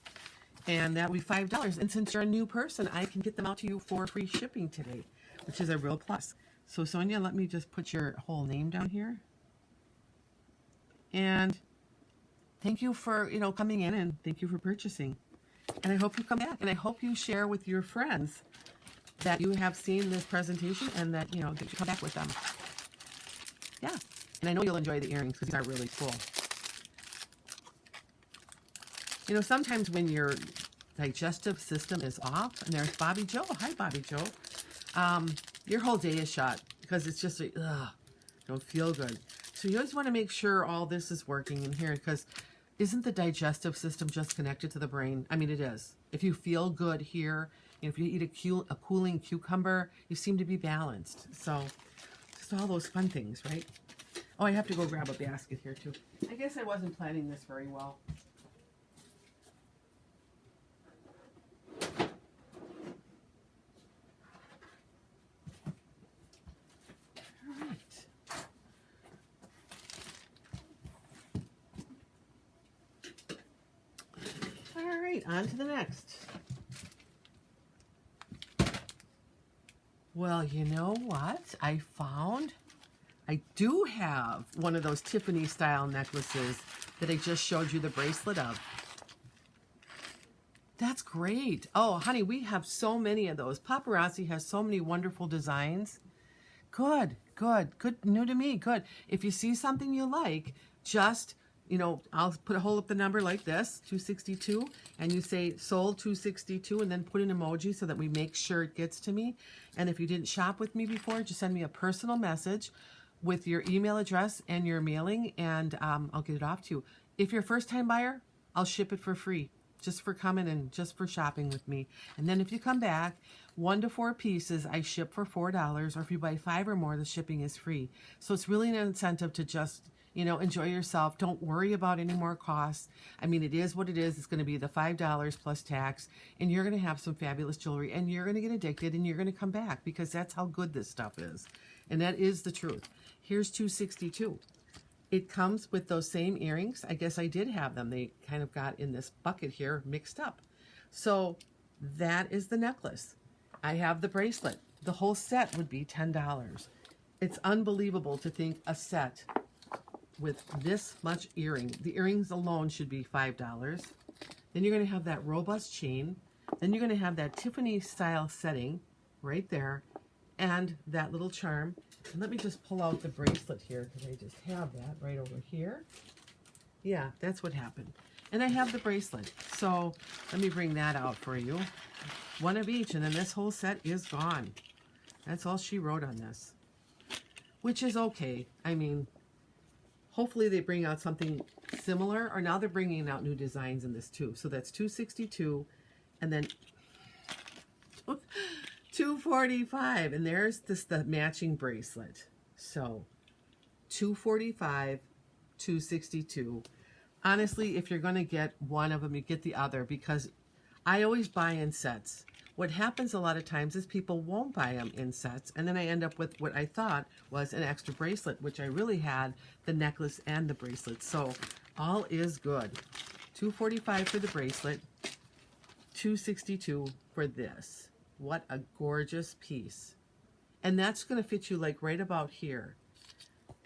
And that will be $5. And since you're a new person, I can get them out to you for free shipping today, which is a real plus. So, Sonia, let me just put your whole name down here. And thank you for, coming in, and thank you for purchasing. And I hope you come back, and I hope you share with your friends that you have seen this presentation and that, that you come back with them. Yeah. And I know you'll enjoy the earrings because these are really cool. Sometimes when your digestive system is off, and there's Bobby Joe. Hi, Bobby Joe. Your whole day is shot because it's just, don't feel good. So you always want to make sure all this is working in here, because isn't the digestive system just connected to the brain? I mean, it is. If you feel good here, if you eat a cooling cucumber, you seem to be balanced. So just all those fun things, right? Oh, I have to go grab a basket here too. I guess I wasn't planning this very well. All right, on to the next. Well, you know what? I do have one of those Tiffany style necklaces that I just showed you the bracelet of. That's great. Oh, honey, we have so many of those. Paparazzi has so many wonderful designs. Good, new to me, good. If you see something you like, just, I'll hold up the number like this, 262, and you say sold 262, and then put an emoji so that we make sure it gets to me. And if you didn't shop with me before, just send me a personal message with your email address and your mailing, and I'll get it off to you. If you're a first-time buyer, I'll ship it for free, just for coming and just for shopping with me. And then if you come back, 1 to 4 pieces, I ship for $4, or if you buy 5 or more, the shipping is free. So it's really an incentive to just, enjoy yourself. Don't worry about any more costs. I mean, it is what it is. It's going to be the $5 plus tax, and you're going to have some fabulous jewelry, and you're going to get addicted, and you're going to come back, because that's how good this stuff is. And that is the truth. Here's 262. It comes with those same earrings. I guess I did have them. They kind of got in this bucket here mixed up. So that is the necklace. I have the bracelet. The whole set would be $10. It's unbelievable to think a set with this much earring. The earrings alone should be $5. Then you're going to have that robust chain. Then you're going to have that Tiffany style setting right there, and that little charm. And let me just pull out the bracelet here, because I just have that right over here. Yeah, that's what happened. And I have the bracelet. So let me bring that out for you. One of each, and then this whole set is gone. That's all she wrote on this, which is okay. I mean, hopefully they bring out something similar, or now they're bringing out new designs in this too. So that's 262, and then 245, and there's the matching bracelet. So 245, 262. Honestly, if you're going to get one of them, you get the other, because I always buy in sets. What happens a lot of times is people won't buy them in sets, and then I end up with what I thought was an extra bracelet, which I really had the necklace and the bracelet. So all is good. 245 for the bracelet, 262 for this. What a gorgeous piece. And that's going to fit you like right about here.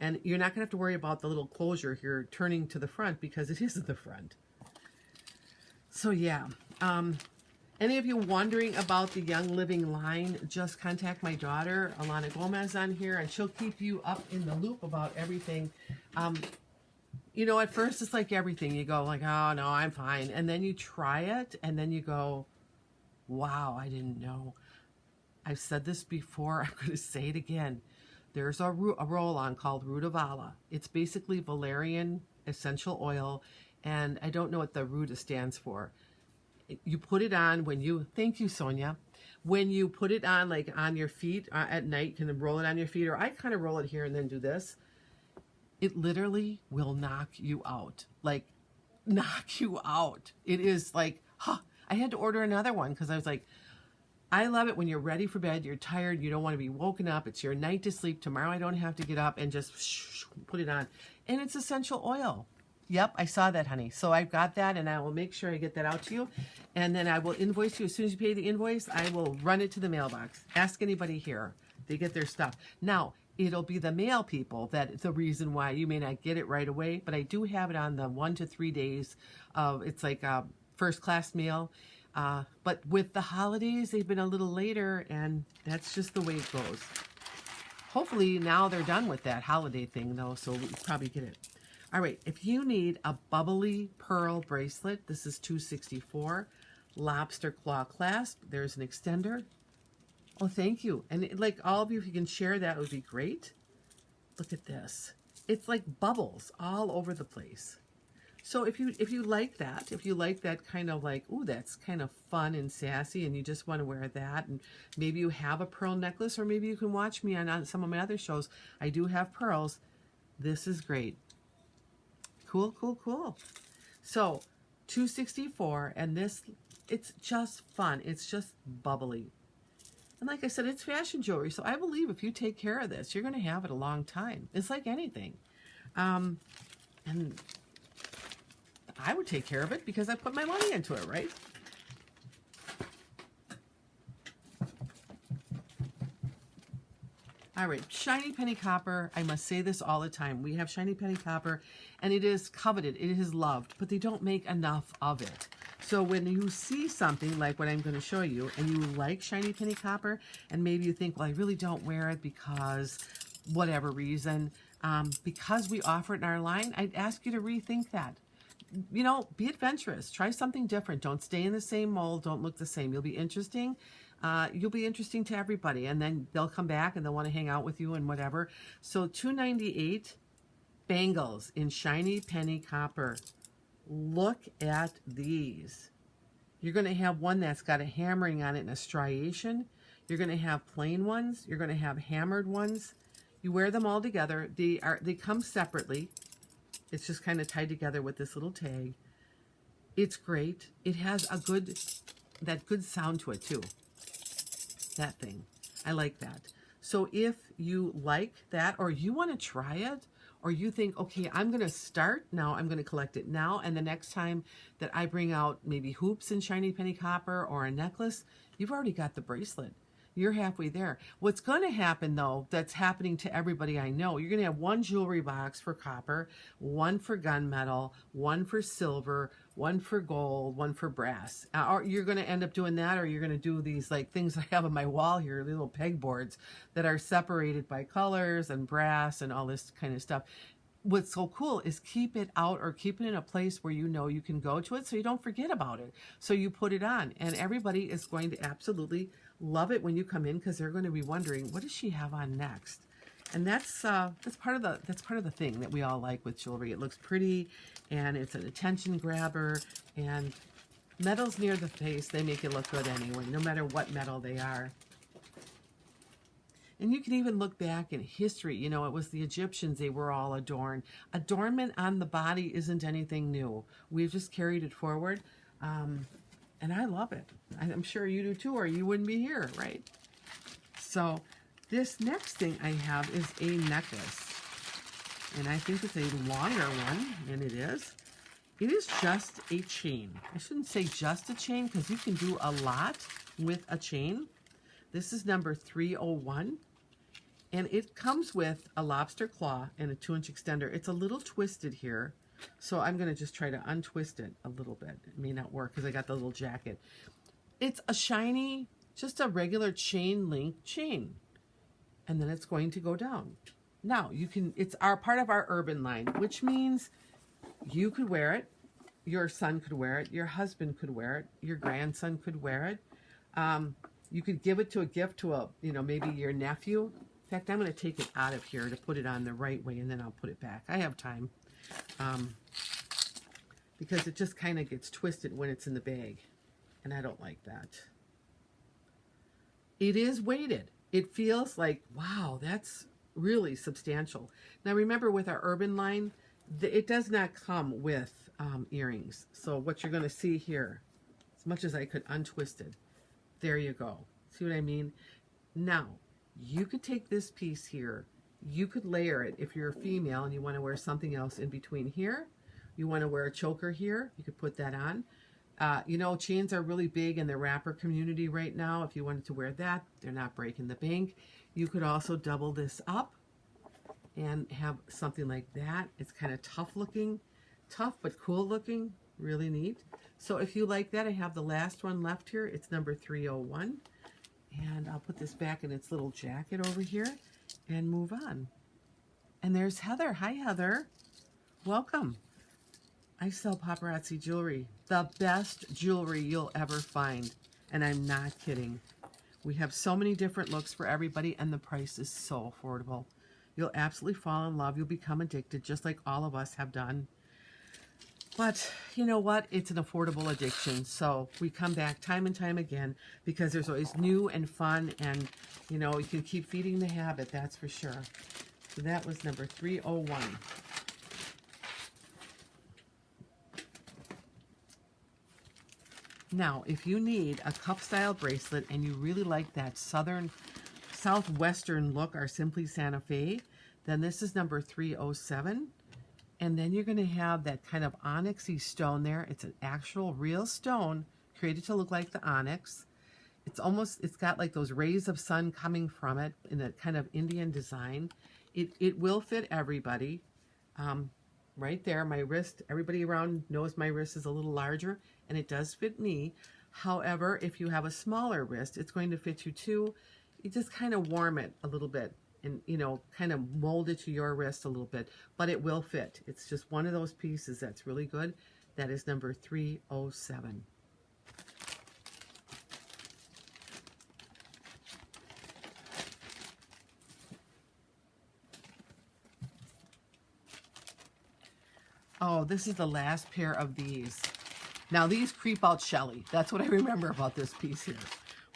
And you're not going to have to worry about the little closure here turning to the front, because it is at the front. So yeah, any of you wondering about the Young Living line, just contact my daughter, Alana Gomez, on here, and she'll keep you up in the loop about everything. At first it's like everything. You go like, oh no, I'm fine. And then you try it, and then you go, wow, I didn't know. I've said this before. I'm going to say it again. There's a roll-on called Rutavala. It's basically valerian essential oil, and I don't know what the Ruta stands for. You put it on when you, thank you, Sonia. When you put it on, like on your feet at night, you can roll it on your feet, or I kind of roll it here and then do this. It literally will knock you out. Like, knock you out. It is like, huh. I had to order another one because I was like, I love it when you're ready for bed, you're tired, you don't want to be woken up, it's your night to sleep. Tomorrow I don't have to get up and just put it on. And it's essential oil. Yep, I saw that, honey. So I've got that, and I will make sure I get that out to you. And then I will invoice you. As soon as you pay the invoice, I will run it to the mailbox. Ask anybody here. They get their stuff. Now, it'll be the mail people that the reason why you may not get it right away, but I do have it on the 1 to 3 days of, it's like a first class mail. But with the holidays, they've been a little later, and that's just the way it goes. Hopefully now they're done with that holiday thing, though, so we'll probably get it. All right, if you need a bubbly pearl bracelet, this is $264. Lobster claw clasp. There's an extender. Oh, thank you. And like all of you, if you can share that, would be great. Look at this. It's like bubbles all over the place. So if you like that kind of like, ooh, that's kind of fun and sassy, and you just want to wear that, and maybe you have a pearl necklace, or maybe you can watch me on some of my other shows. I do have pearls. This is great. Cool, cool, cool. So $264, and this, it's just fun. It's just bubbly. And like I said, it's fashion jewelry. So I believe if you take care of this, you're going to have it a long time. It's like anything. And I would take care of it because I put my money into it, right? All right, shiny penny copper. I must say this all the time. We have shiny penny copper, and it is coveted. It is loved, but they don't make enough of it. So when you see something like what I'm going to show you, and you like shiny penny copper, and maybe you think, well, I really don't wear it because whatever reason, because we offer it in our line, I'd ask you to rethink that. You know, be adventurous. Try something different. Don't stay in the same mold. Don't look the same. You'll be interesting. You'll be interesting to everybody, and then they'll come back and they'll want to hang out with you and whatever. So $298 bangles in shiny penny copper. Look at these. You're going to have one that's got a hammering on it and a striation. You're going to have plain ones. You're going to have hammered ones. You wear them all together. They come separately. It's just kind of tied together with this little tag. It's great. It has that good sound to it too. That thing. I like that. So if you like that, or you want to try it, or you think, okay, I'm going to start now, I'm going to collect it now, and the next time that I bring out maybe hoops in shiny penny copper or a necklace, you've already got the bracelet. You're halfway there. What's going to happen, though, that's happening to everybody I know, you're going to have one jewelry box for copper, one for gunmetal, one for silver, one for gold, one for brass. Or you're going to end up doing that, or you're going to do these like things I have on my wall here, little pegboards that are separated by colors and brass and all this kind of stuff. What's so cool is keep it out, or keep it in a place where you know you can go to it so you don't forget about it. So you put it on, and everybody is going to absolutely love it when you come in, because they're going to be wondering, what does she have on next? And that's part of the thing that we all like with jewelry. It looks pretty, and it's an attention grabber, and metals near the face, they make you look good anyway, no matter what metal they are. And you can even look back in history. You know, it was the Egyptians, they were all adorned. Adornment on the body isn't anything new. We've just carried it forward. And I love it. I'm sure you do too, or you wouldn't be here, right? So this next thing I have is a necklace. And I think it's a longer one, and it is. It is just a chain. I shouldn't say just a chain, because you can do a lot with a chain. This is number 301. And it comes with a lobster claw and a 2-inch extender. It's a little twisted here. So I'm going to just try to untwist it a little bit. It may not work because I got the little jacket. It's a shiny, just a regular chain link chain. And then it's going to go down. Now, it's part of our urban line, which means you could wear it, your son could wear it, your husband could wear it, your grandson could wear it. You could give it to a gift to maybe your nephew. In fact, I'm going to take it out of here to put it on the right way, and then I'll put it back. I have time. Because it just kind of gets twisted when it's in the bag, and I don't like that. It is weighted. It feels like, wow, that's really substantial. Now remember, with our urban line, it does not come with earrings. So what you're going to see here as much as I could untwist it. There you go. See what I mean? Now, you could take this piece here. You could layer it if you're a female and you want to wear something else in between here. You want to wear a choker here. You could put that on. You know, chains are really big in the rapper community right now. If you wanted to wear that, they're not breaking the bank. You could also double this up and have something like that. It's kind of tough looking, tough but cool looking, really neat. So if you like that, I have the last one left here. It's number 301. And I'll put this back in its little jacket over here and move on. And there's Heather. Hi, Heather. Welcome. I sell paparazzi jewelry, the best jewelry you'll ever find. And I'm not kidding. We have so many different looks for everybody, and the price is so affordable. You'll absolutely fall in love. You'll become addicted, just like all of us have done. But you know what? It's an affordable addiction. So we come back time and time again because there's always new and fun, and you know, you can keep feeding the habit, that's for sure. So that was number 301. Now, if you need a cup style bracelet and you really like that southwestern look, our Simply Santa Fe, then this is number 307. And then you're going to have that kind of onyxy stone there. It's an actual real stone created to look like the onyx. It's got like those rays of sun coming from it in a kind of Indian design. It will fit everybody. Right there, my wrist, everybody around knows my wrist is a little larger, and it does fit me. However, if you have a smaller wrist, it's going to fit you too. You just kind of warm it a little bit and, you know, kind of mold it to your wrist a little bit, but it will fit. It's just one of those pieces that's really good. That is number 307. Oh, this is the last pair of these. Now, these creep out Shelly. That's what I remember about this piece here.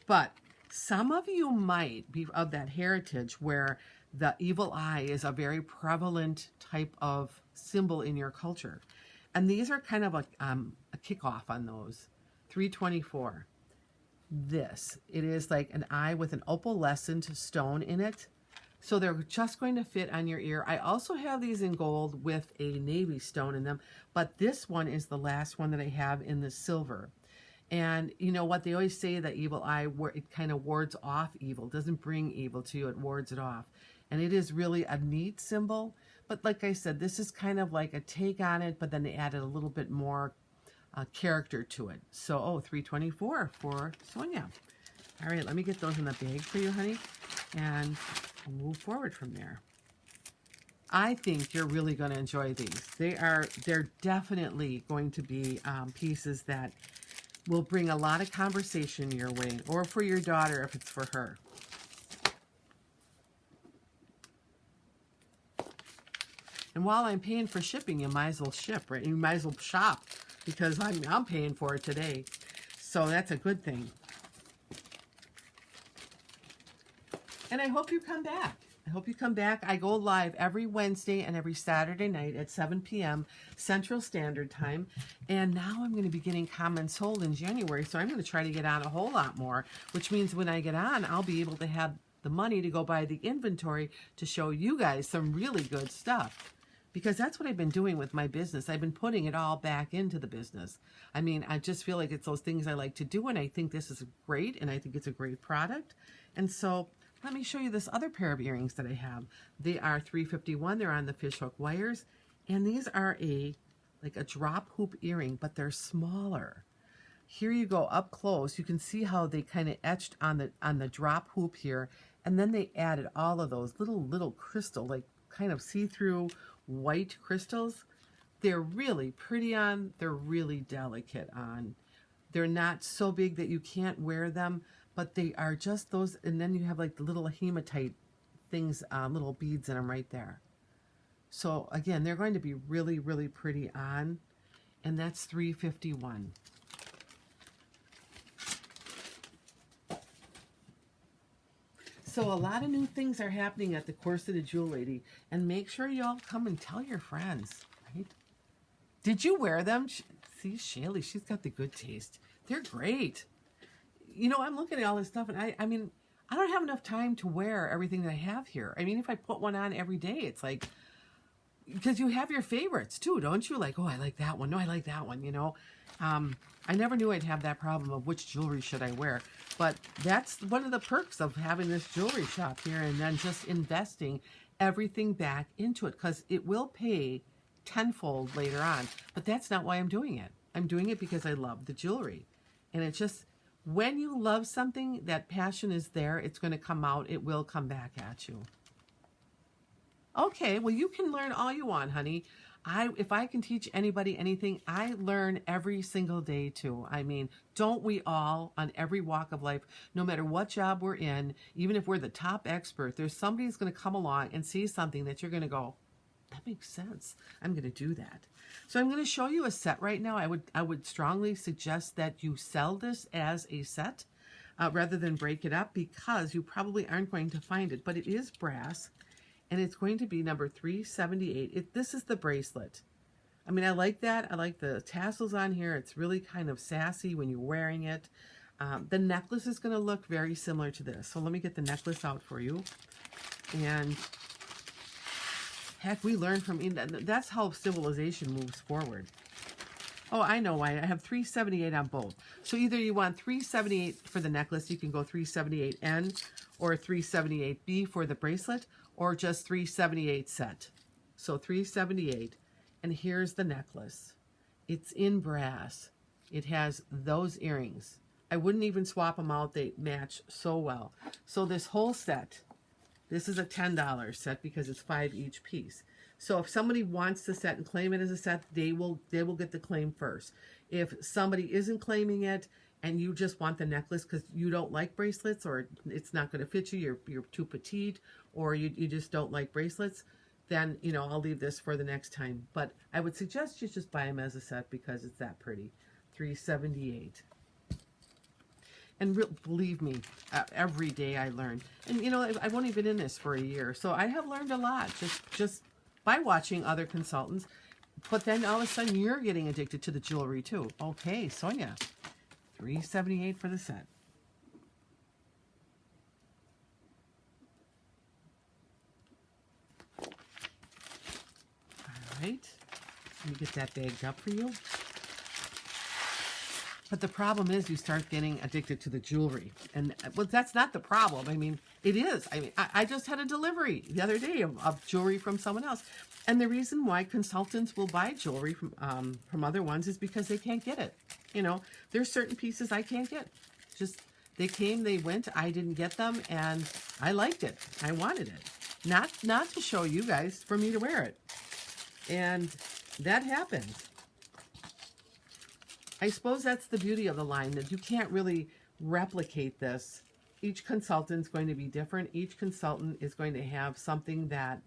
But some of you might be of that heritage where the evil eye is a very prevalent type of symbol in your culture. And these are kind of a kickoff on those. 324. This. It is like an eye with an opalescent stone in it. So they're just going to fit on your ear. I also have these in gold with a navy stone in them, but this one is the last one that I have in the silver. And you know what? They always say that evil eye, it kind of wards off evil. It doesn't bring evil to you. It wards it off. And it is really a neat symbol. But like I said, this is kind of like a take on it, but then they added a little bit more character to it. So, 324 for Sonia. All right, let me get those in the bag for you, honey. And we'll move forward from there. I think you're really going to enjoy these. They're definitely going to be pieces that will bring a lot of conversation your way, or for your daughter if it's for her. And while I'm paying for shipping, you might as well ship, right? You might as well shop because I'm paying for it today. So that's a good thing. And I hope you come back. I hope you come back. I go live every Wednesday and every Saturday night at 7 p.m. Central Standard Time. And now I'm going to be getting comments sold in January, so I'm going to try to get on a whole lot more, which means when I get on, I'll be able to have the money to go buy the inventory to show you guys some really good stuff. Because that's what I've been doing with my business. I've been putting it all back into the business. I mean, I just feel like it's those things I like to do, and I think this is great, and I think it's a great product. And so let me show you this other pair of earrings that I have. They are $351. They're on the fishhook wires. And these are like a drop hoop earring, but they're smaller. Here you go up close. You can see how they kind of etched on the drop hoop here. And then they added all of those little crystal, like kind of see-through white crystals. They're really pretty on. They're really delicate on. They're not so big that you can't wear them, but they are just those, and then you have like the little hematite things, little beads in them right there. So again, they're going to be really, really pretty on, and that's $351. So a lot of new things are happening at the Corseted Jewel Lady, and make sure y'all come and tell your friends, right? Did you wear them? See, Shaylee, she's got the good taste. They're great. You know, I'm looking at all this stuff, and I mean, I don't have enough time to wear everything that I have here. I mean, if I put one on every day, it's like, because you have your favorites too, don't you? Like, oh, I like that one. No, I like that one, you know. I never knew I'd have that problem of which jewelry should I wear. But that's one of the perks of having this jewelry shop here and then just investing everything back into it, because it will pay tenfold later on. But that's not why I'm doing it. I'm doing it because I love the jewelry. And it's just, when you love something, that passion is there. It's going to come out. It will come back at you. Okay, well, you can learn all you want, honey. If I can teach anybody anything, I learn every single day too. I mean, don't we all, on every walk of life, no matter what job we're in, even if we're the top expert, there's somebody who's going to come along and see something that you're going to go, that makes sense. I'm going to do that. So I'm going to show you a set right now. I would strongly suggest that you sell this as a set rather than break it up, because you probably aren't going to find it. But it is brass. And it's going to be number 378. This is the bracelet. I mean, I like that. I like the tassels on here. It's really kind of sassy when you're wearing it. The necklace is going to look very similar to this. So let me get the necklace out for you. And heck, we learn from, that's how civilization moves forward. Oh, I know why. I have 378 on both. So either you want 378 for the necklace, you can go 378N, or 378B for the bracelet, or just 378 set. So 378, and here's the necklace. It's in brass. It has those earrings. I wouldn't even swap them out. They match so well. So this whole set, this is a $10 set because it's 5 each piece. So if somebody wants the set and claim it as a set, they will get the claim first. If somebody isn't claiming it and you just want the necklace because you don't like bracelets, or it's not going to fit you, you're too petite, or you just don't like bracelets, then, you know, I'll leave this for the next time. But I would suggest you just buy them as a set because it's that pretty. 378. And believe me, every day I learn. And, you know, I've only been in this for a year, so I have learned a lot just by watching other consultants. But then all of a sudden you're getting addicted to the jewelry too. Okay, Sonia, 378 for the set. All right, let me get that bagged up for you. But the problem is you start getting addicted to the jewelry. And, well, that's not the problem. I mean, it is. I mean, I just had a delivery the other day of jewelry from someone else. And the reason why consultants will buy jewelry from other ones is because they can't get it. You know, there's certain pieces I can't get. Just, they came, they went, I didn't get them, and I liked it. I wanted it. Not to show you guys, for me to wear it. And that happened. I suppose that's the beauty of the line, that you can't really replicate this. Each consultant's going to be different. Each consultant is going to have something that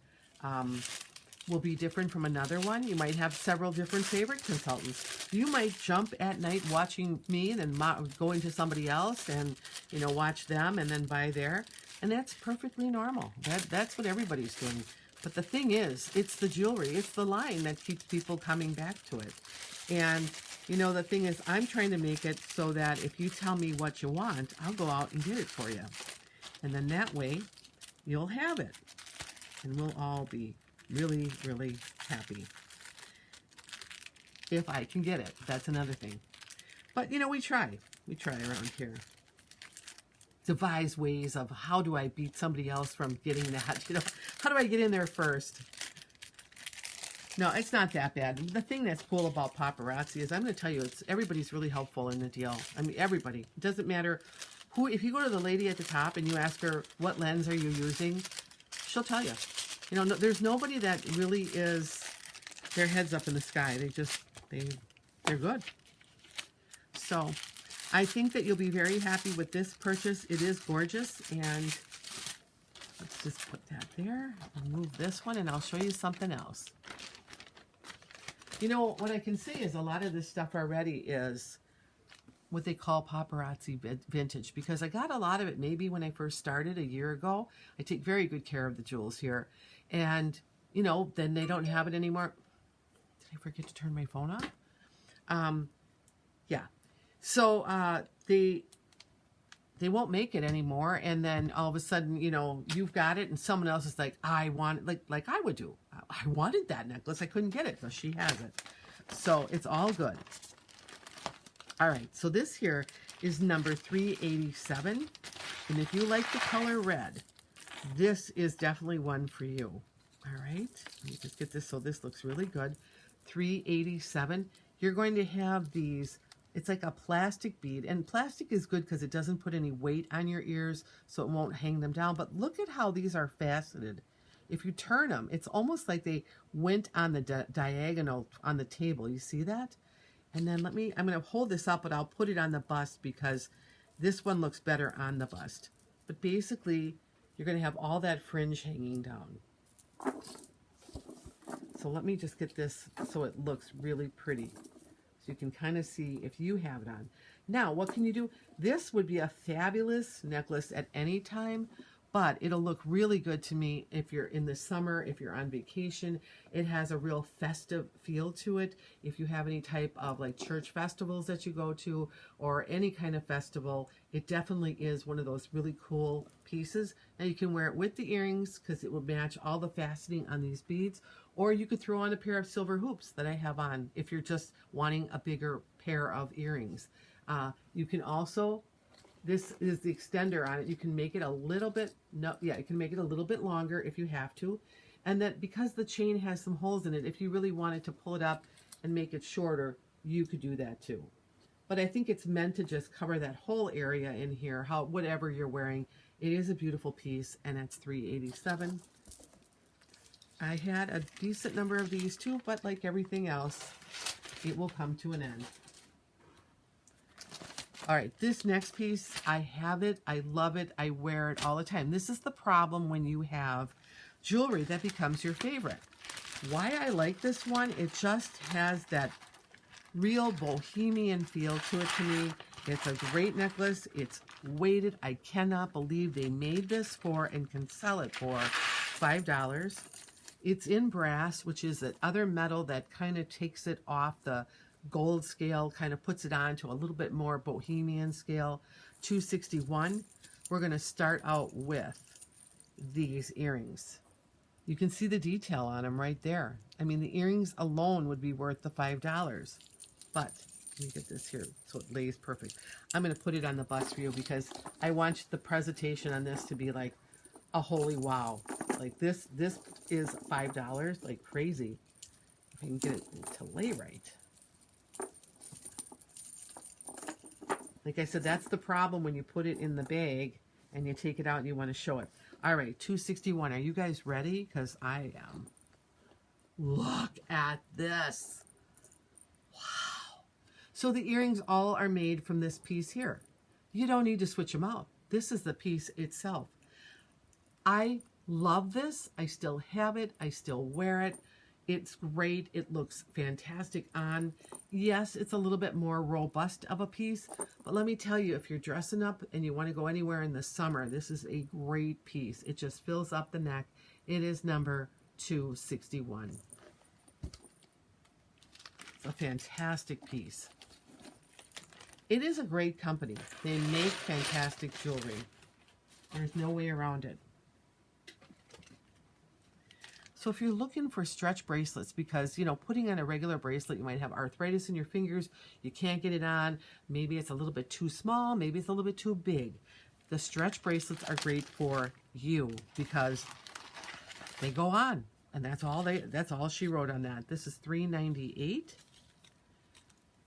will be different from another one. You might have several different favorite consultants. You might jump at night watching me and then going to somebody else and, you know, watch them and then buy there. And that's perfectly normal. That's what everybody's doing. But the thing is, it's the jewelry. It's the line that keeps people coming back to it. And you know, the thing is, I'm trying to make it so that if you tell me what you want, I'll go out and get it for you. And then that way, you'll have it. And we'll all be really, really happy. If I can get it. That's another thing. But, you know, we try. We try around here. Devise ways of how do I beat somebody else from getting that? You know, how do I get in there first? No, it's not that bad. The thing that's cool about Paparazzi is, I'm going to tell you, everybody's really helpful in the deal. I mean, everybody. It doesn't matter who. If you go to the lady at the top and you ask her, what lens are you using? She'll tell you. You know, there's nobody that really is their heads up in the sky. They're good. So I think that you'll be very happy with this purchase. It is gorgeous. And let's just put that there. I'll move this one and I'll show you something else. You know, what I can say is a lot of this stuff already is what they call paparazzi vintage, because I got a lot of it maybe when I first started a year ago. I take very good care of the jewels here. And, you know, then they don't have it anymore. Did I forget to turn my phone off? Yeah. So they won't make it anymore, and then all of a sudden, you know, you've got it and someone else is like, I want it, like I would do. I wanted that necklace, I couldn't get it, so she has it. So it's all good. All right, so this here is number 387, and if you like the color red, this is definitely one for you. All right, let me just get this, so this looks really good. 387. You're going to have these, it's like a plastic bead, and plastic is good because it doesn't put any weight on your ears, so it won't hang them down. But look at how these are faceted. If you turn them, it's almost like they went on the diagonal on the table. You see that? And then I'm going to hold this up, but I'll put it on the bust because this one looks better on the bust. But basically, you're going to have all that fringe hanging down. So let me just get this so it looks really pretty. So you can kind of see if you have it on. Now, what can you do? This would be a fabulous necklace at any time, but it'll look really good to me if you're in the summer, if you're on vacation. It has a real festive feel to it. If you have any type of like church festivals that you go to or any kind of festival, it definitely is one of those really cool pieces. Now you can wear it with the earrings because it will match all the faceting on these beads, or you could throw on a pair of silver hoops that I have on if you're just wanting a bigger pair of earrings. You can also, this is the extender on it. You can make it a little bit, you can make it a little bit longer if you have to. And that because the chain has some holes in it, if you really wanted to pull it up and make it shorter, you could do that too. But I think it's meant to just cover that whole area in here, whatever you're wearing. It is a beautiful piece, and it's $387. I had a decent number of these too, but like everything else, it will come to an end. All right, this next piece, I have it, I love it, I wear it all the time. This is the problem when you have jewelry that becomes your favorite. Why I like this one, it just has that real bohemian feel to it to me. It's a great necklace. It's weighted. I cannot believe they made this for and can sell it for $5. It's in brass, which is that other metal that kind of takes it off the gold scale, kind of puts it on to a little bit more bohemian scale. $261. We're going to start out with these earrings. You can see the detail on them right there. I mean, the earrings alone would be worth the $5. But let me get this here so it lays perfect. I'm going to put it on the bust for you because I want the presentation on this to be like a holy wow. Like this is $5 like crazy. If I can get it to lay right. Like I said, that's the problem when you put it in the bag and you take it out and you want to show it. All right, $261. Are you guys ready? Because I am. Look at this. Wow. So the earrings all are made from this piece here. You don't need to switch them out. This is the piece itself. I love this. I still have it. I still wear it. It's great. It looks fantastic on. Yes, it's a little bit more robust of a piece, but let me tell you, if you're dressing up and you want to go anywhere in the summer, this is a great piece. It just fills up the neck. It is number 261. It's a fantastic piece. It is a great company. They make fantastic jewelry. There's no way around it. So if you're looking for stretch bracelets, because, you know, putting on a regular bracelet, you might have arthritis in your fingers, you can't get it on, maybe it's a little bit too small, maybe it's a little bit too big. The stretch bracelets are great for you because they go on, and that's all she wrote on that. This is $398.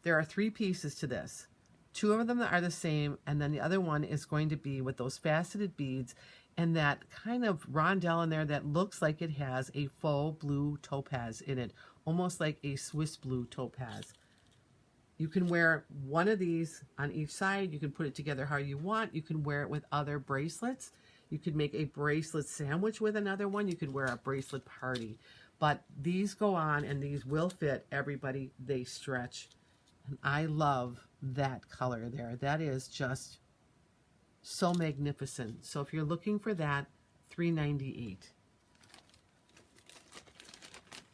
There are 3 pieces to this. 2 of them are the same, and then the other one is going to be with those faceted beads and that kind of rondelle in there that looks like it has a faux blue topaz in it, almost like a Swiss blue topaz. You can wear one of these on each side. You can put it together how you want. You can wear it with other bracelets. You could make a bracelet sandwich with another one. You could wear a bracelet party. But these go on, and these will fit everybody. They stretch. And I love that color there. That is just so magnificent. So if you're looking for that, $398.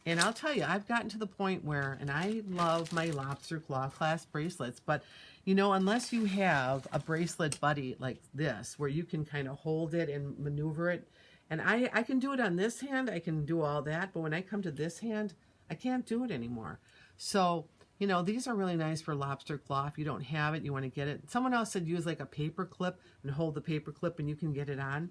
And I'll tell you, I've gotten to the point where, and I love my lobster claw clasp bracelets, but you know, unless you have a bracelet buddy like this, where you can kind of hold it and maneuver it, and I can do it on this hand, I can do all that, but when I come to this hand, I can't do it anymore. So, you know, these are really nice for lobster claw. If you don't have it, you want to get it. Someone else said use like a paper clip and hold the paper clip and you can get it on.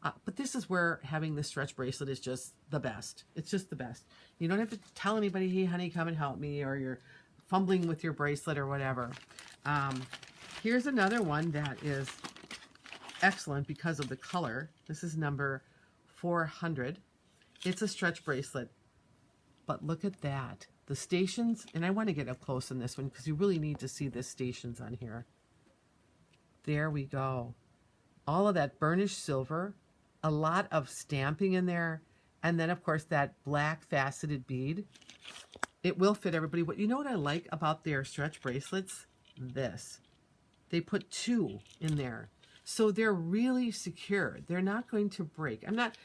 But this is where having the stretch bracelet is just the best. It's just the best. You don't have to tell anybody, hey, honey, come and help me, or you're fumbling with your bracelet or whatever. Here's another one that is excellent because of the color. This is number 400. It's a stretch bracelet. But look at that. The stations, and I want to get up close on this one because you really need to see the stations on here. There we go. All of that burnished silver, a lot of stamping in there, and then of course that black faceted bead. It will fit everybody. But you know what I like about their stretch bracelets? This. They put 2 in there. So they're really secure. They're not going to break. I'm not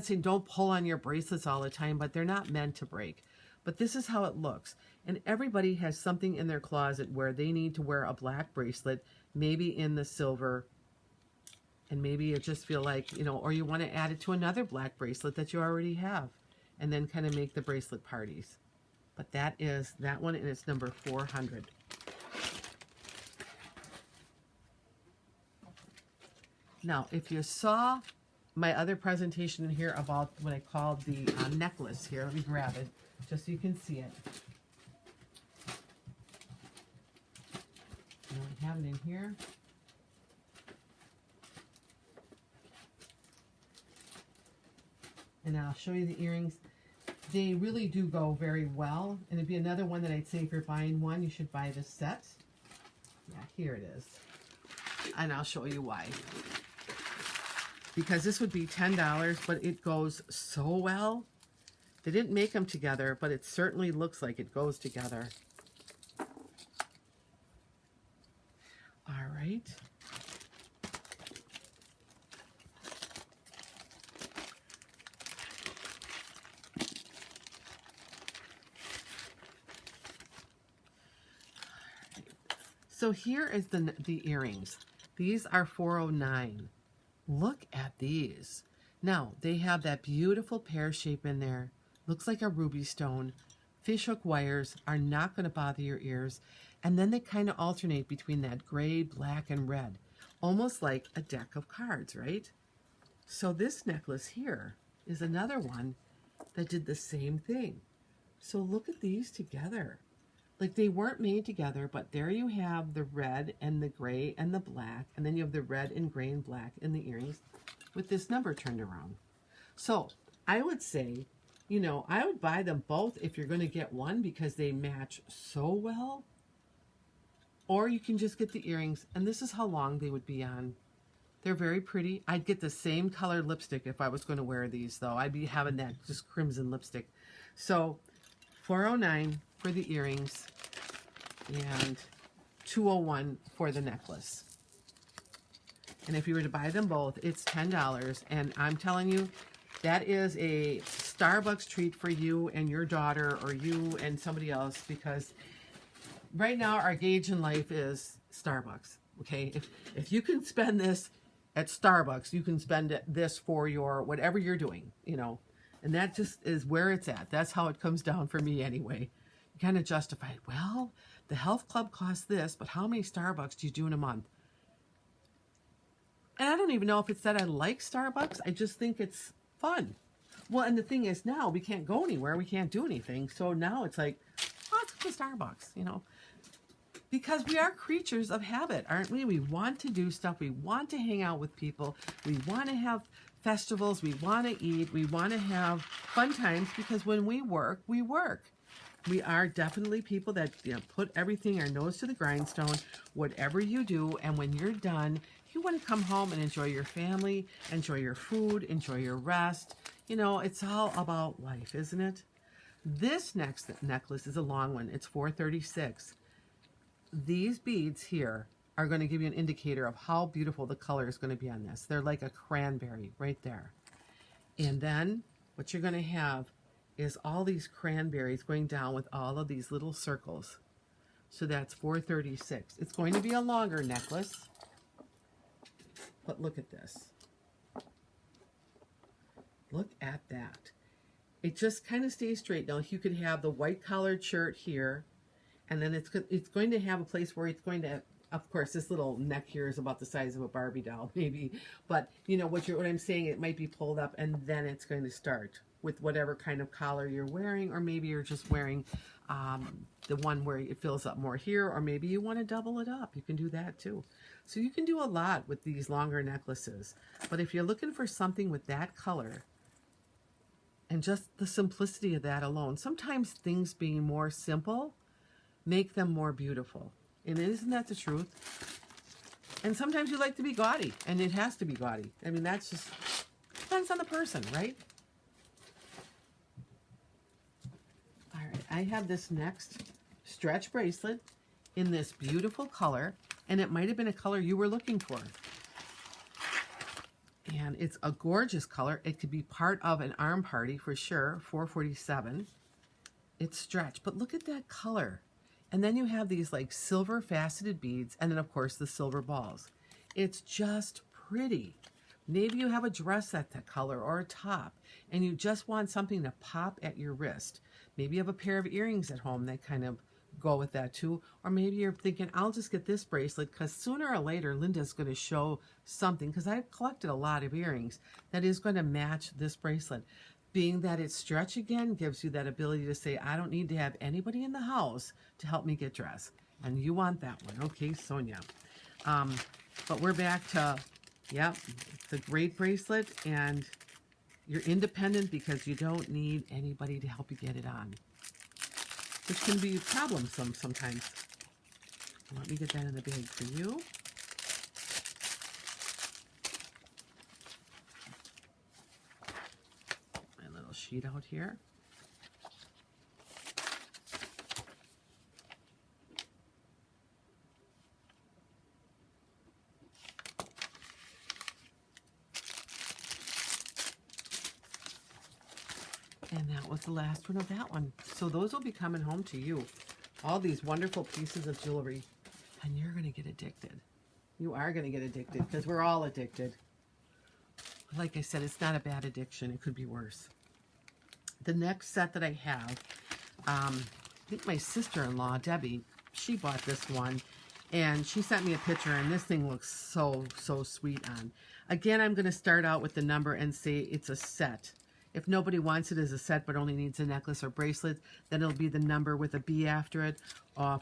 saying don't pull on your bracelets all the time, but they're not meant to break. But this is how it looks. And everybody has something in their closet where they need to wear a black bracelet, maybe in the silver, and maybe you just feel like, you know, or you want to add it to another black bracelet that you already have, and then kind of make the bracelet parties. But that is that one, and it's number 400. Now, if you saw my other presentation in here about what I called the necklace here, let me grab it just so you can see it. And I have it in here. And I'll show you the earrings. They really do go very well. And it'd be another one that I'd say if you're buying one, you should buy this set. Yeah, here it is. And I'll show you why. Because this would be $10, but it goes so well. They didn't make them together, but it certainly looks like it goes together. All right. So here is the earrings. These are $409. Look at these. Now, they have that beautiful pear shape in there. Looks like a ruby stone. Fishhook wires are not going to bother your ears. And then they kind of alternate between that gray, black, and red. Almost like a deck of cards, right? So this necklace here is another one that did the same thing. So look at these together. Like they weren't made together, but there you have the red and the gray and the black, and then you have the red and gray and black in the earrings with this number turned around. So I would say, you know, I would buy them both if you're going to get one because they match so well. Or you can just get the earrings, and this is how long they would be on. They're very pretty. I'd get the same colored lipstick if I was going to wear these, though. I'd be having that just crimson lipstick. So $409 for the earrings and $201 for the necklace. And if you were to buy them both, it's $10. And I'm telling you, that is a Starbucks treat for you and your daughter, or you and somebody else, because right now our gauge in life is Starbucks. Okay, if you can spend this at Starbucks, you can spend this for your whatever you're doing, you know. And that just is where it's at. That's how it comes down for me anyway. You kind of justify it. Well, the health club costs this, but how many Starbucks do you do in a month? And I don't even know if it's that I like Starbucks. I just think it's fun. Well, and the thing is now we can't go anywhere. We can't do anything. So now it's like, oh, let's go to Starbucks, you know. Because we are creatures of habit, aren't we? We want to do stuff. We want to hang out with people. We want to have festivals. We want to eat. We want to have fun times, because when we work, we work. We are definitely people that, you know, put everything, our nose to the grindstone, whatever you do. And when you're done, you want to come home and enjoy your family, enjoy your food, enjoy your rest. You know, it's all about life, isn't it? This next necklace is a long one. It's $436. These beads here are going to give you an indicator of how beautiful the color is going to be on this. They're like a cranberry right there. And then what you're going to have is all these cranberries going down with all of these little circles. So that's $4.36. It's going to be a longer necklace, but look at this. Look at that. It just kind of stays straight. Now, you could have the white collared shirt here, and then it's going to have a place where it's going to, of course, this little neck here is about the size of a Barbie doll, maybe. But, you know, what I'm saying, it might be pulled up, and then it's going to start with whatever kind of collar you're wearing, or maybe you're just wearing the one where it fills up more here, or maybe you want to double it up. You can do that too. So you can do a lot with these longer necklaces. But if you're looking for something with that color, and just the simplicity of that alone, sometimes things being more simple make them more beautiful. And isn't that the truth? And sometimes you like to be gaudy, and it has to be gaudy. I mean, that's just depends on the person, right? All right, I have this next stretch bracelet in this beautiful color, and it might have been a color you were looking for. And it's a gorgeous color. It could be part of an arm party for sure. $4.47. It's stretch, but look at that color. And then you have these like silver faceted beads, and then of course the silver balls. It's just pretty. Maybe you have a dress that's that color or a top, and you just want something to pop at your wrist. Maybe you have a pair of earrings at home that kind of go with that too. Or maybe you're thinking, I'll just get this bracelet because sooner or later Linda's going to show something, because I've collected a lot of earrings that is going to match this bracelet. Being that it's stretch again gives you that ability to say, I don't need to have anybody in the house to help me get dressed. And you want that one. Okay, Sonia. But we're back to, yep, it's a great bracelet, and you're independent because you don't need anybody to help you get it on, which can be a problem sometimes. Let me get that in the bag for you. My little sheet out here. And that was the last one of that one. So those will be coming home to you. All these wonderful pieces of jewelry. And you're going to get addicted. You are going to get addicted because we're all addicted. Like I said, it's not a bad addiction. It could be worse. The next set that I have, I think my sister-in-law, Debbie, she bought this one. And she sent me a picture, and this thing looks so sweet on. Again, I'm going to start out with the number and say it's a set. If nobody wants it as a set but only needs a necklace or bracelet, then it'll be the number with a B after it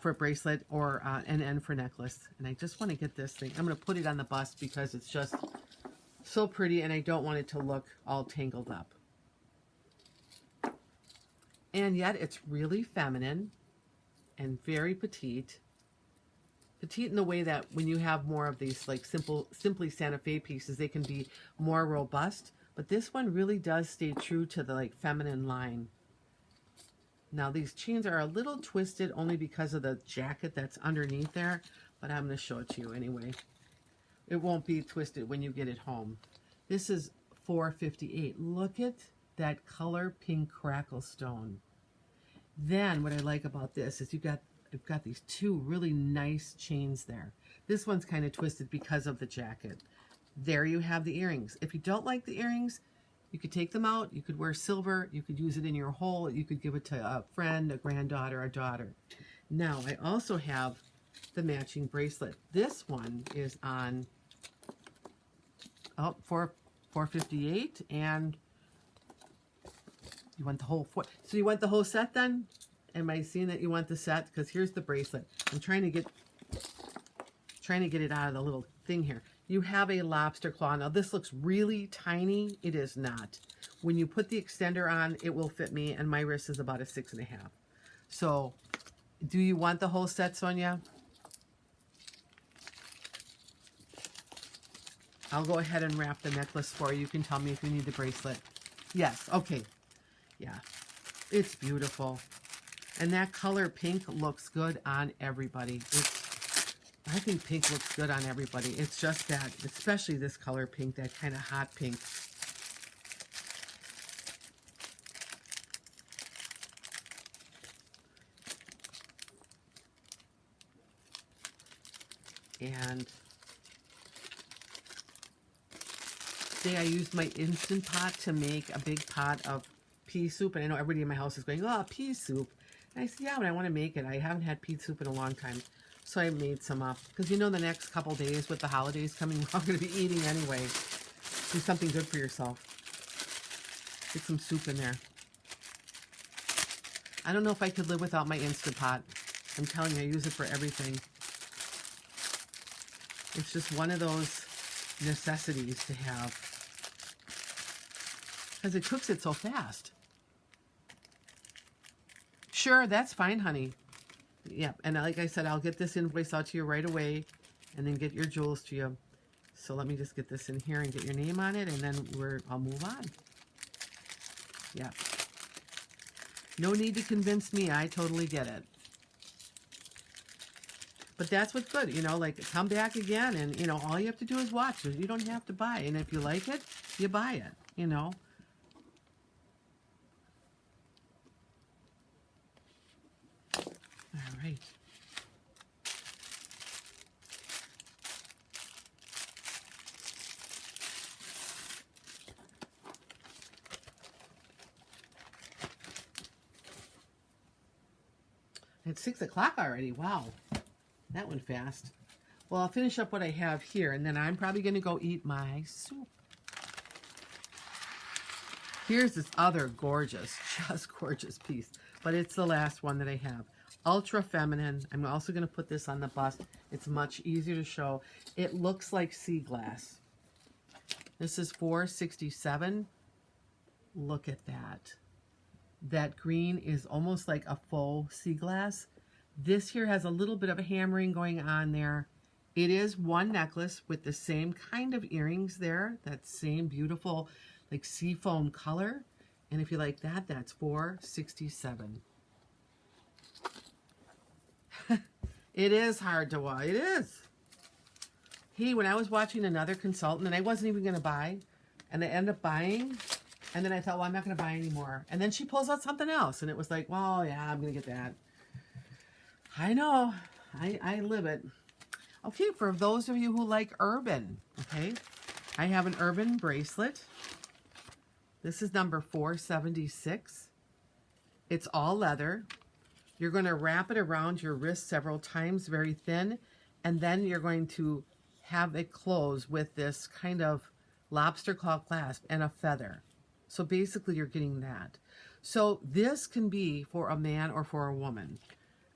for a bracelet, or an N for necklace. And I just want to get this thing. I'm going to put it on the bust because it's just so pretty, and I don't want it to look all tangled up. And yet it's really feminine and very petite. Petite in the way that when you have more of these like simply Santa Fe pieces, they can be more robust. But this one really does stay true to the like feminine line. Now these chains are a little twisted only because of the jacket that's underneath there, but I'm going to show it to you anyway. It won't be twisted when you get it home. This is $4.58. Look at that color pink crackle stone. Then what I like about this is you've got these two really nice chains there. This one's kind of twisted because of the jacket. There you have the earrings. If you don't like the earrings, you could take them out. You could wear silver. You could use it in your hole. You could give it to a friend, a granddaughter, a daughter. Now, I also have the matching bracelet. This one is on $4.58, and you want the whole so you want the whole set then? Am I seeing that you want the set? Because here's the bracelet. I'm trying to get it out of the little thing here. You have a lobster claw. Now this looks really tiny. It is not. When you put the extender on, it will fit me, and my wrist is about a 6.5. So do you want the whole set, Sonia? I'll go ahead and wrap the necklace for you. You can tell me if you need the bracelet. Yes, okay. Yeah, it's beautiful. And that color pink looks good on everybody. I think pink looks good on everybody. It's just that, especially this color pink, that kind of hot pink. And today I used my Instant Pot to make a big pot of pea soup. And I know everybody in my house is going, oh, pea soup. And I said, yeah, but I want to make it. I haven't had pea soup in a long time. So I made some up. Because you know the next couple days with the holidays coming, we're all going to be eating anyway. Do something good for yourself. Get some soup in there. I don't know if I could live without my Instant Pot. I'm telling you, I use it for everything. It's just one of those necessities to have. Because it cooks it so fast. Sure, that's fine, honey. Yeah, and like I said, I'll get this invoice out to you right away and then get your jewels to you. So let me just get this in here and get your name on it, and then I'll move on. Yeah. No need to convince me. I totally get it. But that's what's good, you know, like come back again and, you know, all you have to do is watch. You don't have to buy. And if you like it, you buy it, you know. All right. It's 6 o'clock already. Wow. That went fast. Well, I'll finish up what I have here, and then I'm probably going to go eat my soup. Here's this other gorgeous, just gorgeous piece, but it's the last one that I have. Ultra feminine. I'm also going to put this on the bust. It's much easier to show. It looks like sea glass. This is $4.67. Look at that. That green is almost like a faux sea glass. This here has a little bit of a hammering going on there. It is one necklace with the same kind of earrings there. That same beautiful like seafoam color. And if you like that, that's $4.67. It is hard to watch. It is. Hey, when I was watching another consultant, and I wasn't even going to buy, and I ended up buying, and then I thought, well, I'm not going to buy anymore. And then she pulls out something else, and it was like, well, yeah, I'm going to get that. I know. I live it. Okay, for those of you who like urban, okay, I have an urban bracelet. This is number 476. It's all leather. You're going to wrap it around your wrist several times, very thin, and then you're going to have it close with this kind of lobster claw clasp and a feather. So basically you're getting that. So this can be for a man or for a woman.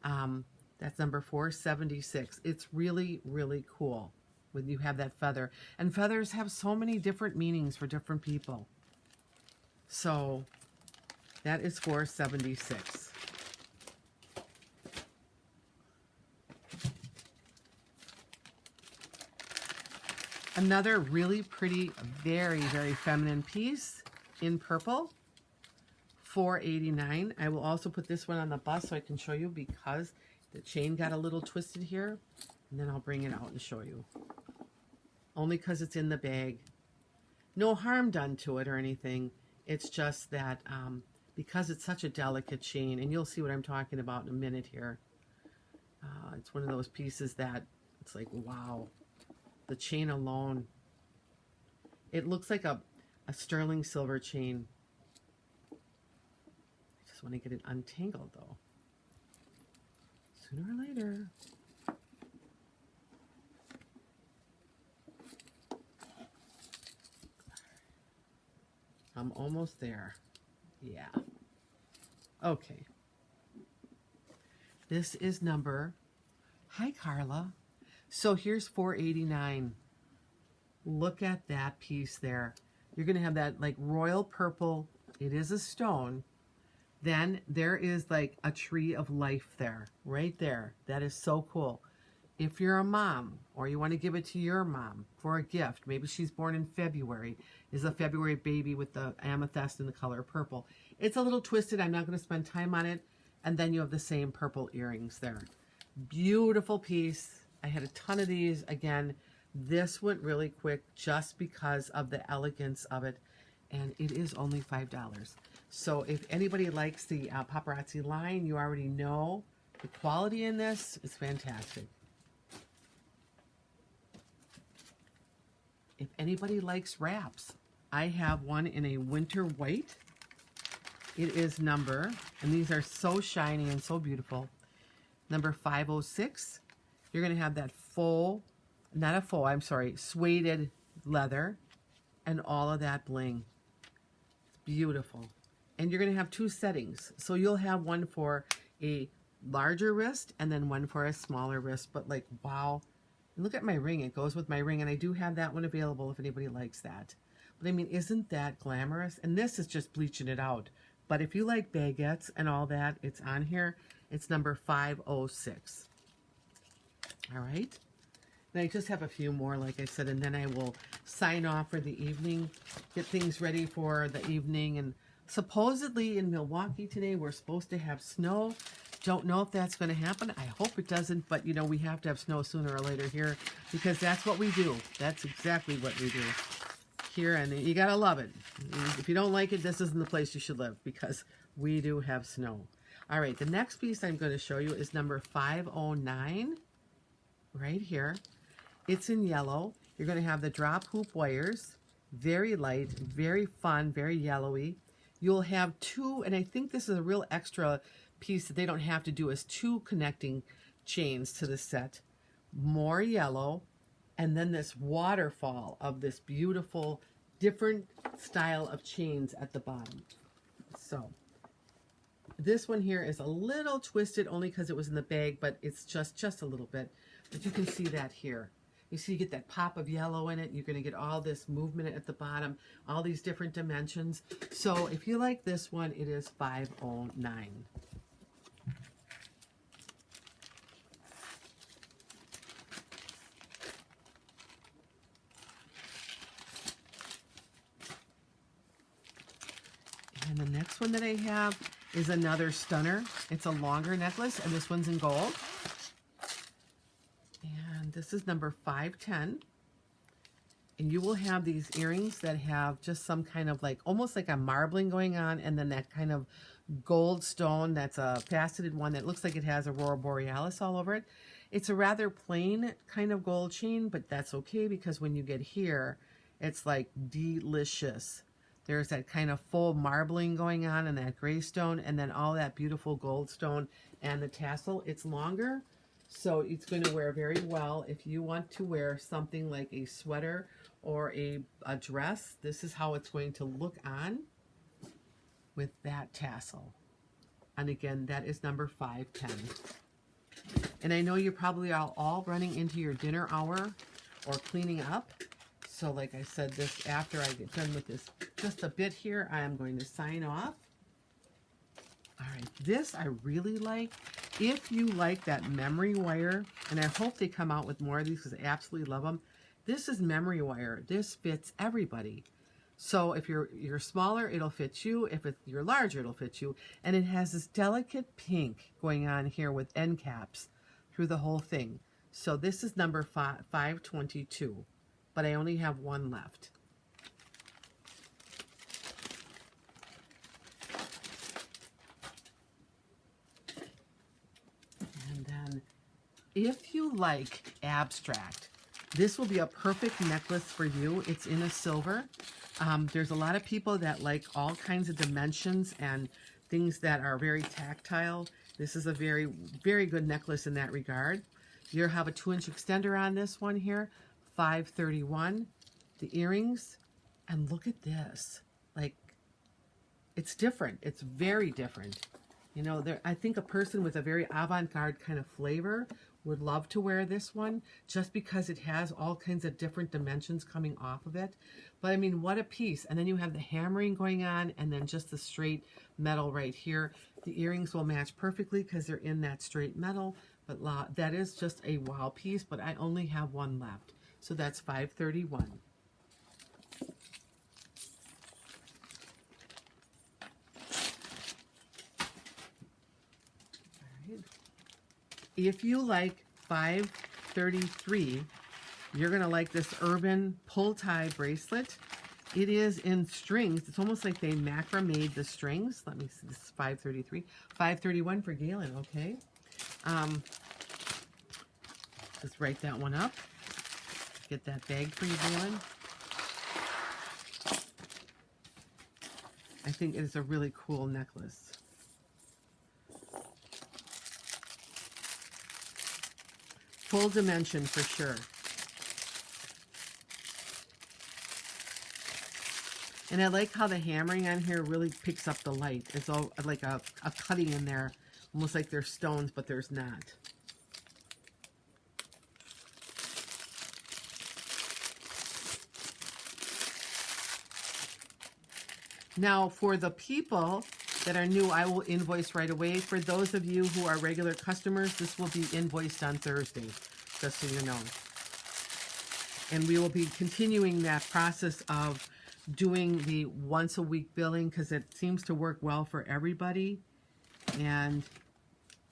That's number 476. It's really, really cool when you have that feather. And feathers have so many different meanings for different people. So that is 476. Another really pretty, very, very feminine piece in purple, $4.89. I will also put this one on the bust so I can show you because the chain got a little twisted here, and then I'll bring it out and show you. Only because it's in the bag. No harm done to it or anything. It's just that because it's such a delicate chain, and you'll see what I'm talking about in a minute here. It's one of those pieces that it's like, wow. The chain alone. It looks like a sterling silver chain. I just want to get it untangled though. Sooner or later. I'm almost there. Yeah. Okay. This is number. Hi, Carla. So here's $4.89. Look at that piece there. You're going to have that like royal purple. It is a stone. Then there is like a tree of life there, right there. That is so cool. If you're a mom or you want to give it to your mom for a gift, maybe she's born in February, is a February baby with the amethyst in the color purple. It's a little twisted. I'm not going to spend time on it. And then you have the same purple earrings there. Beautiful piece. I had a ton of these. Again, this went really quick just because of the elegance of it. And it is only $5. So if anybody likes the Paparazzi line, you already know the quality in this is fantastic. if anybody likes wraps, I have one in a winter white. It is number, and these are so shiny and so beautiful, number 506. You're going to have that faux, not a faux, I'm sorry, suede leather and all of that bling. It's beautiful. And you're going to have 2 settings. So you'll have one for a larger wrist and then one for a smaller wrist. But like, wow. And look at my ring. It goes with my ring. And I do have that one available if anybody likes that. But I mean, isn't that glamorous? And this is just bleaching it out. But if you like baguettes and all that, it's on here. It's number 506. All right. And I just have a few more, like I said, and then I will sign off for the evening, get things ready for the evening. And supposedly in Milwaukee today, we're supposed to have snow. Don't know if that's going to happen. I hope it doesn't, but you know, we have to have snow sooner or later here because that's what we do. That's exactly what we do here, and you got to love it. If you don't like it, this isn't the place you should live because we do have snow. All right, the next piece I'm going to show you is number 509 right here. It's in yellow. You're going to have the drop hoop wires, very light, very fun, very yellowy. You'll have 2, and I think this is a real extra piece that they don't have to do, is 2 connecting chains to the set. More yellow, and then this waterfall of this beautiful, different style of chains at the bottom. So this one here is a little twisted only because it was in the bag, but it's just a little bit. But you can see that here. You see, you get that pop of yellow in it. You're going to get all this movement at the bottom, all these different dimensions. So if you like this one, it is 509. And the next one that I have is another stunner. It's a longer necklace, and this one's in gold. And this is number 510. And you will have these earrings that have just some kind of like, almost like a marbling going on, and then that kind of gold stone that's a faceted one that looks like it has Aurora Borealis all over it. It's a rather plain kind of gold chain, but that's okay because when you get here, it's like delicious. There's that kind of full marbling going on and that gray stone, and then all that beautiful gold stone and the tassel. It's longer, so it's going to wear very well. If you want to wear something like a sweater or a dress, this is how it's going to look on with that tassel. And again, that is number 510. And I know you're probably all running into your dinner hour or cleaning up. So like I said, this after I get done with this just a bit here, I am going to sign off. All right, this I really like. If you like that memory wire, and I hope they come out with more of these because I absolutely love them. This is memory wire. This fits everybody. So if you're smaller, it'll fit you. If you're larger, it'll fit you. And it has this delicate pink going on here with end caps through the whole thing. So this is number 522. But I only have one left. And then, if you like abstract, this will be a perfect necklace for you. It's in a silver. There's a lot of people that like all kinds of dimensions and things that are very tactile. This is a very, very good necklace in that regard. You'll have a 2-inch extender on this one here. 531, the earrings, and look at this. Like, it's different. It's very different. You know, I think a person with a very avant-garde kind of flavor would love to wear this one just because it has all kinds of different dimensions coming off of it. But I mean, what a piece. And then you have the hammering going on and then just the straight metal right here. The earrings will match perfectly because they're in that straight metal. But that is just a wow piece, but I only have one left. So that's 531. All right. If you like 533, you're going to like this Urban pull tie bracelet. It is in strings. It's almost like they macrame'd the strings. Let me see. This is 533. 531 for Galen, okay? Just write that one up. Get that bag for you, Galen. I think it is a really cool necklace. Full dimension for sure. And I like how the hammering on here really picks up the light. It's all like a cutting in there, almost like there's stones, but there's not. Now, for the people that are new, I will invoice right away. For those of you who are regular customers, this will be invoiced on Thursday, just so you know. And we will be continuing that process of doing the once a week billing because it seems to work well for everybody. And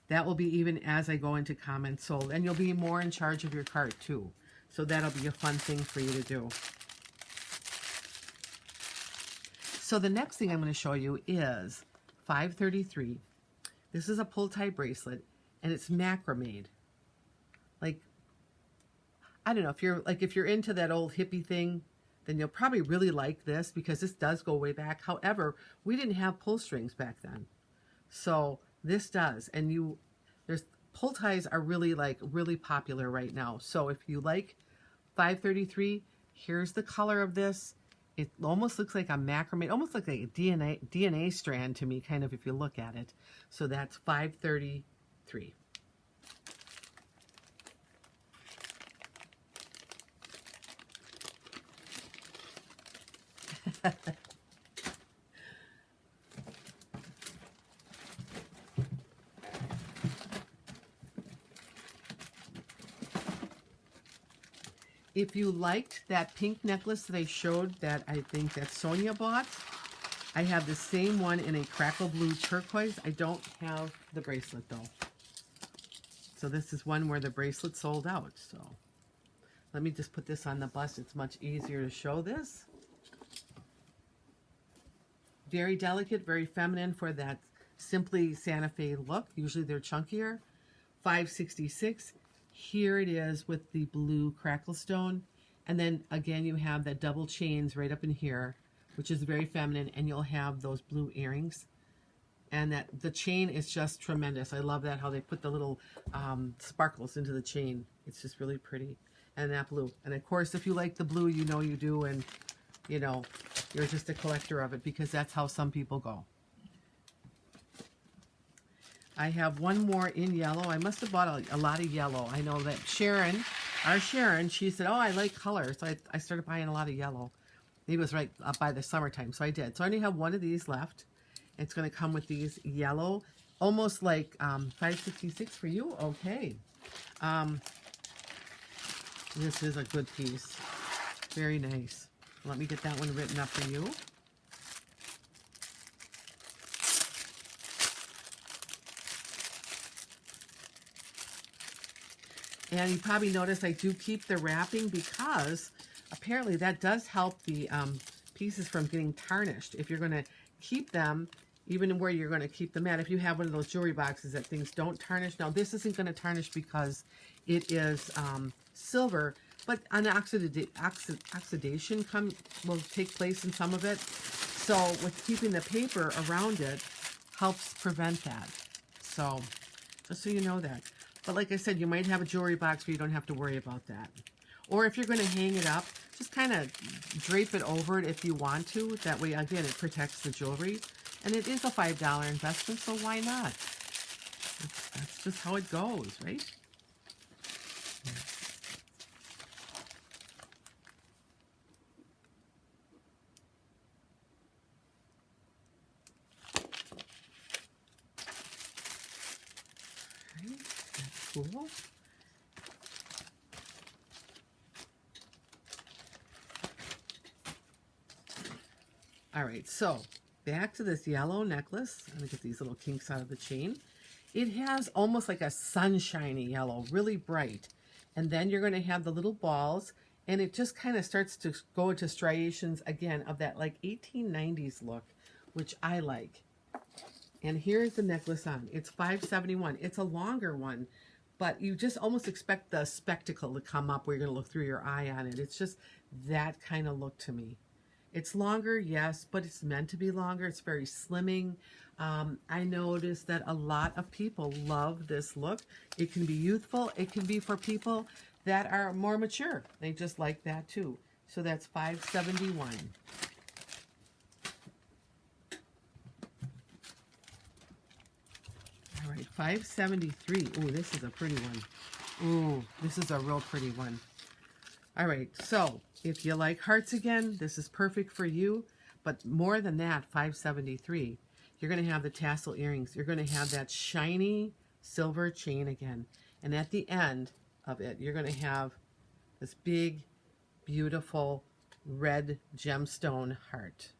that will be even as I go into comments sold. And you'll be more in charge of your cart too. So that'll be a fun thing for you to do. So the next thing I'm going to show you is 533. This is a pull tie bracelet and it's macrame. Like, I don't know, if you're into that old hippie thing, then you'll probably really like this because this does go way back. However, we didn't have pull strings back then. So this does. And there's pull ties are really popular right now. So if you like 533, here's the color of this. It almost looks like a macrame, almost like a DNA strand to me, kind of, if you look at it. So that's 533. If you liked that pink necklace that I showed that I think that Sonia bought, I have the same one in a crackle blue turquoise. I don't have the bracelet though. So this is one where the bracelet sold out. So let me just put this on the bust. It's much easier to show this. Very delicate, very feminine for that simply Santa Fe look. Usually they're chunkier. 566. Here it is with the blue crackle stone. And then again, you have that double chains right up in here, which is very feminine. And you'll have those blue earrings. And that the chain is just tremendous. I love that, how they put the little sparkles into the chain. It's just really pretty. And that blue. And of course, if you like the blue, you know you do. And, you know, you're just a collector of it because that's how some people go. I have one more in yellow. I must have bought a lot of yellow. I know that Sharon, our Sharon, she said, oh, I like color. So I started buying a lot of yellow. Maybe it was right up by the summertime. So I did. So I only have one of these left. It's going to come with these yellow, almost like 566 for you. Okay. This is a good piece. Very nice. Let me get that one written up for you. And you probably notice I do keep the wrapping because apparently that does help the pieces from getting tarnished. If you're going to keep them, even where you're going to keep them at, if you have one of those jewelry boxes that things don't tarnish. Now, this isn't going to tarnish because it is silver, but an oxidation will take place in some of it. So with keeping the paper around it helps prevent that. So just so you know that. But like I said, you might have a jewelry box where you don't have to worry about that. Or if you're going to hang it up, just kind of drape it over it if you want to. That way, again, it protects the jewelry. And it is a $5 investment, so why not? That's just how it goes, right? Cool. All right, so back to this yellow necklace. I'm gonna get these little kinks out of the chain. It has almost like a sunshiny yellow, really bright. And then you're gonna have the little balls, and it just kind of starts to go into striations again of that like 1890s look, which I like. And here's the necklace on. It's $571. It's a longer one, but you just almost expect the spectacle to come up where you're going to look through your eye on it. It's just that kind of look to me. It's longer, yes, but it's meant to be longer. It's very slimming. I noticed that a lot of people love this look. It can be youthful. It can be for people that are more mature. They just like that too. So that's $5.71. All right, $5.73. Ooh, this is a pretty one. Ooh, this is a real pretty one. All right, so if you like hearts again, this is perfect for you. But more than that, $5.73. You're going to have the tassel earrings. You're going to have that shiny silver chain again. And at the end of it, you're going to have this big, beautiful red gemstone heart.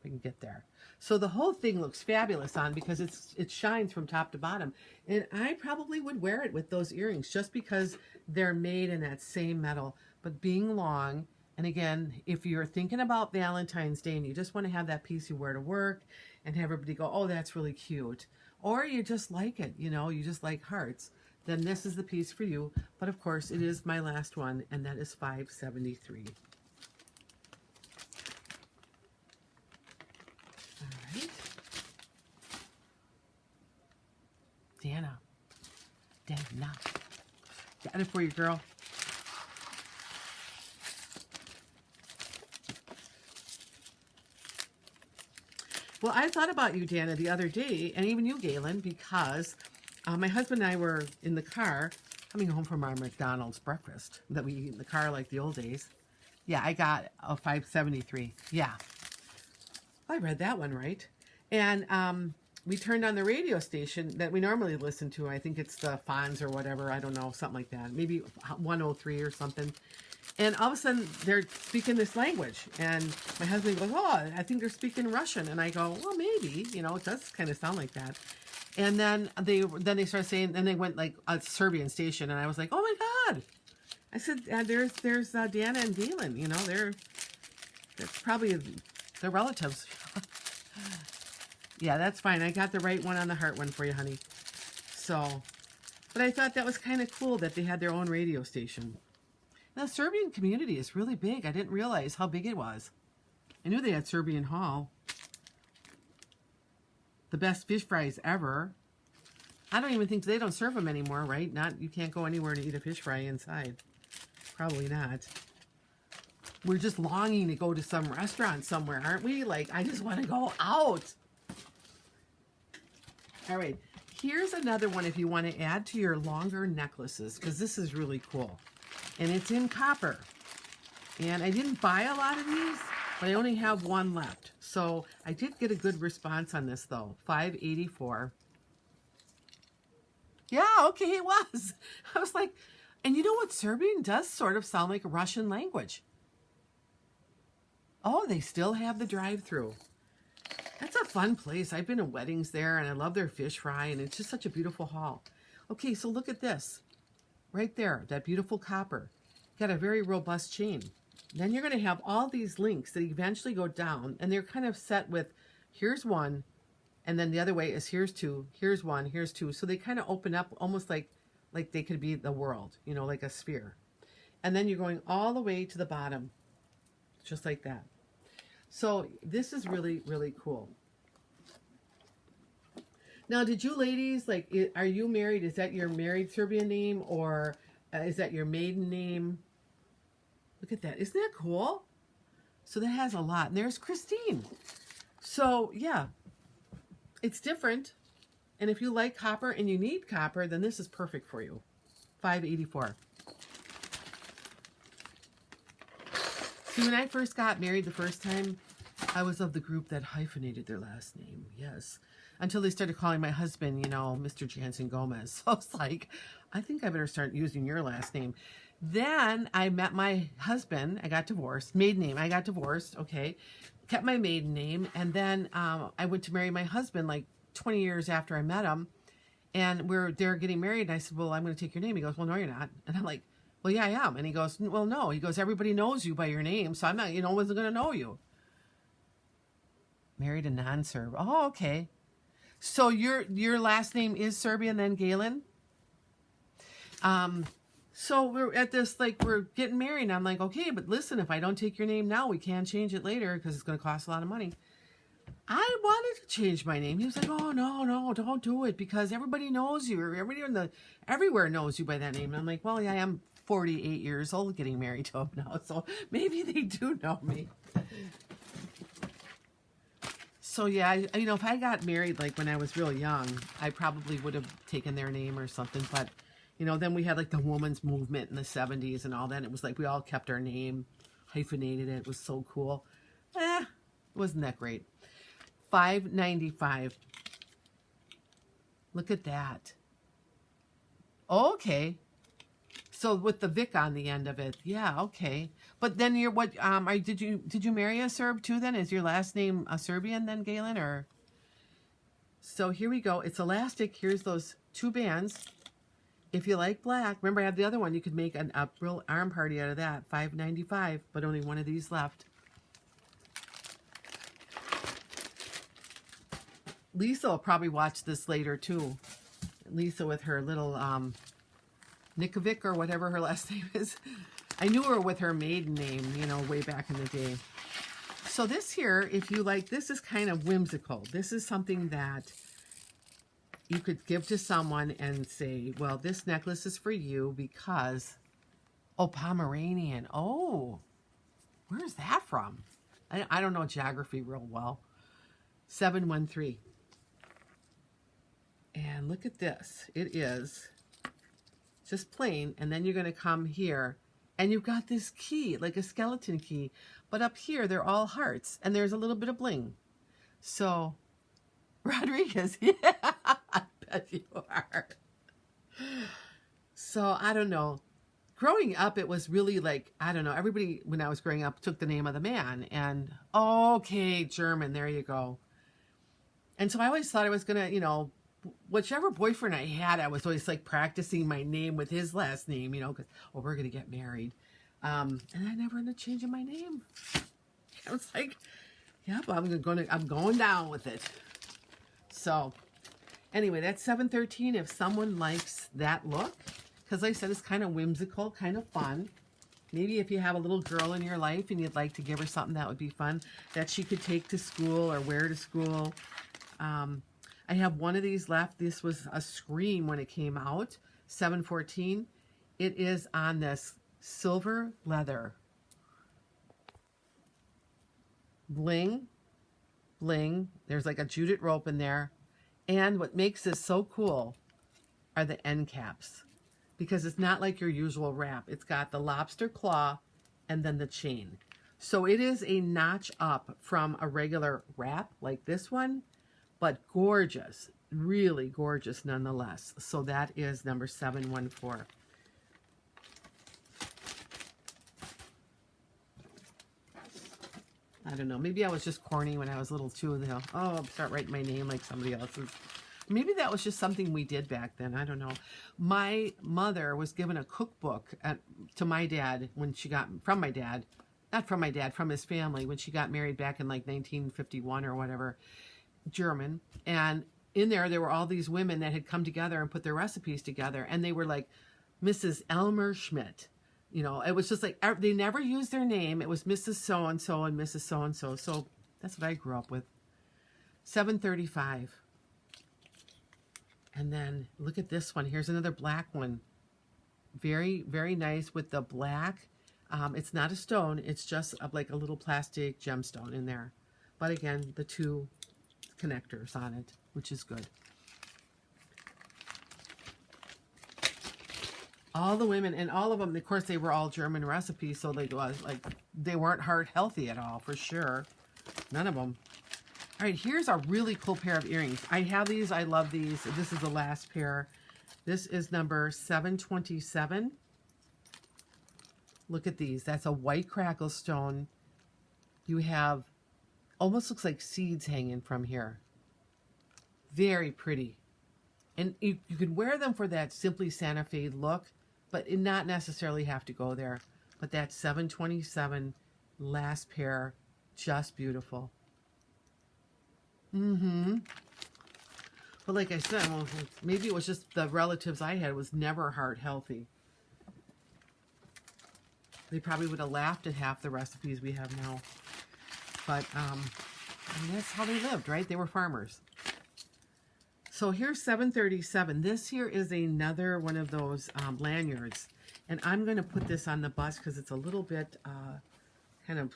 We can get there. So the whole thing looks fabulous on because it shines from top to bottom. And I probably would wear it with those earrings just because they're made in that same metal. But being long, and again, if you're thinking about Valentine's Day and you just want to have that piece you wear to work and have everybody go, oh, that's really cute. Or you just like it, you know, you just like hearts, then this is the piece for you. But of course, it is my last one, and that is $5.73. Dana. Got it for you, girl. Well, I thought about you, Dana, the other day, and even you, Galen, because my husband and I were in the car coming home from our McDonald's breakfast that we eat in the car like the old days. Yeah, I got a $5.73. Yeah. I read that one right. And we turned on the radio station that we normally listen to. I think it's the Fonz or whatever. I don't know, something like that. Maybe 103 or something. And all of a sudden, they're speaking this language. And my husband goes, oh, I think they're speaking Russian. And I go, well, maybe. You know, it does kind of sound like that. And then they started saying, then they went like a Serbian station. And I was like, oh, my God. I said, there's Dana and Galen. You know, that's probably their relatives. Yeah, that's fine. I got the right one on the heart one for you, honey. So, but I thought that was kind of cool that they had their own radio station. Now, the Serbian community is really big. I didn't realize how big it was. I knew they had Serbian Hall. The best fish fries ever. I don't even think they don't serve them anymore, right? You can't go anywhere to eat a fish fry inside. Probably not. We're just longing to go to some restaurant somewhere, aren't we? Like, I just want to go out. All right, here's another one if you want to add to your longer necklaces, because this is really cool. And it's in copper. And I didn't buy a lot of these, but I only have one left. So I did get a good response on this, though. $5.84. Yeah, okay, it was. I was like, and you know what? Serbian does sort of sound like a Russian language. Oh, they still have the drive-through. That's a fun place. I've been to weddings there, and I love their fish fry, and it's just such a beautiful hall. Okay, so look at this. Right there, that beautiful copper. Got a very robust chain. Then you're going to have all these links that eventually go down, and they're kind of set with, here's one, and then the other way is here's two, here's one, here's two. So they kind of open up almost like they could be the world, you know, like a sphere. And then you're going all the way to the bottom, just like that. So this is really, really cool. Now, did you ladies, like, are you married? Is that your married Serbian name, or is that your maiden name? Look at that. Isn't that cool? So that has a lot. And there's Christine. So, yeah, it's different. And if you like copper and you need copper, then this is perfect for you. $5.84. See, when I first got married the first time, I was of the group that hyphenated their last name. Yes. Until they started calling my husband, you know, Mr. Jansen Gomez. So it's like, I think I better start using your last name. Then I met my husband. I got divorced. Maiden name. I got divorced. Okay. Kept my maiden name. And then I went to marry my husband like 20 years after I met him. And they're getting married. And I said, well, I'm going to take your name. He goes, well, no, you're not. And I'm like, well, yeah, I am. And he goes, well, no. He goes, everybody knows you by your name. So I'm not, you know, wasn't going to know you. Married a non-Serb. Oh, okay. So your last name is Serbian then, Galen? So we're at this, like, we're getting married, and I'm like, okay, but listen, if I don't take your name now, we can't change it later because it's going to cost a lot of money. I wanted to change my name. He was like, oh, no, don't do it because everybody knows you, or everywhere knows you by that name. And I'm like, well, yeah, I am 48 years old getting married to him now, so maybe they do know me. So yeah, if I got married like when I was real young, I probably would have taken their name or something. But, then we had like the women's movement in the 70s and all that. It was like we all kept our name, hyphenated it. It was so cool. Wasn't that great? $5.95. Look at that. Okay. So with the Vic on the end of it, yeah, okay. But then you're what? Did you marry a Serb too? Then is your last name a Serbian then, Galen? Or so here we go. It's elastic. Here's those two bands. If you like black, remember I have the other one. You could make a real arm party out of that. $5.95, but only one of these left. Lisa will probably watch this later too. Lisa with her little Nikovic or whatever her last name is. I knew her with her maiden name, way back in the day. So this here, if you like, this is kind of whimsical. This is something that you could give to someone and say, well, this necklace is for you because, Pomeranian. Oh, where's that from? I don't know geography real well. 713. And look at this. It is just plain, and then you're going to come here, and you've got this key, like a skeleton key, but up here they're all hearts, and there's a little bit of bling. So, Rodriguez, yeah, I bet you are. So, I don't know. Growing up, it was really like, I don't know, everybody, when I was growing up, took the name of the man, and, okay, German, there you go. And so I always thought I was going to, whichever boyfriend I had, I was always like practicing my name with his last name, because, we're going to get married. And I never ended up changing my name. I was like, yeah, but I'm going down with it. So anyway, that's 713. If someone likes that look, because like I said, it's kind of whimsical, kind of fun. Maybe if you have a little girl in your life and you'd like to give her something that would be fun that she could take to school or wear to school. I have one of these left. This was a scream when it came out, 714. It is on this silver leather. Bling, bling. There's like a jute rope in there. And what makes this so cool are the end caps. Because it's not like your usual wrap. It's got the lobster claw and then the chain. So it is a notch up from a regular wrap like this one, but gorgeous, really gorgeous nonetheless. So that is number 714. I don't know. Maybe I was just corny when I was little too. I'll start writing my name like somebody else's. Maybe that was just something we did back then. I don't know. My mother was given a cookbook to my dad when she got, from my dad, not from my dad, from his family, when she got married back in like 1951 or whatever. German, and in there were all these women that had come together and put their recipes together, and they were like Mrs. Elmer Schmidt. It was just like they never used their name. It was Mrs. So-and-so and Mrs. So-and-so. So that's what I grew up with. 735. And then look at this one. Here's another black one. Very, very nice with the black. It's not a stone. It's just like a little plastic gemstone in there. But again, the two connectors on it, which is good. All the women, and all of them, of course, they were all German recipes, so they weren't heart healthy at all, for sure. None of them. All right, here's a really cool pair of earrings. I have these. I love these. This is the last pair. This is number 727. Look at these. That's a white crackle stone. You have almost looks like seeds hanging from here. Very pretty. And you can wear them for that Simply Santa Fe look, but it not necessarily have to go there. But that 727 last pair, just beautiful. But like I said, well, maybe it was just the relatives I had was never heart healthy. They probably would have laughed at half the recipes we have now. But and that's how they lived, right? They were farmers. So here's 737. This here is another one of those lanyards. And I'm going to put this on the bus because it's a little bit kind of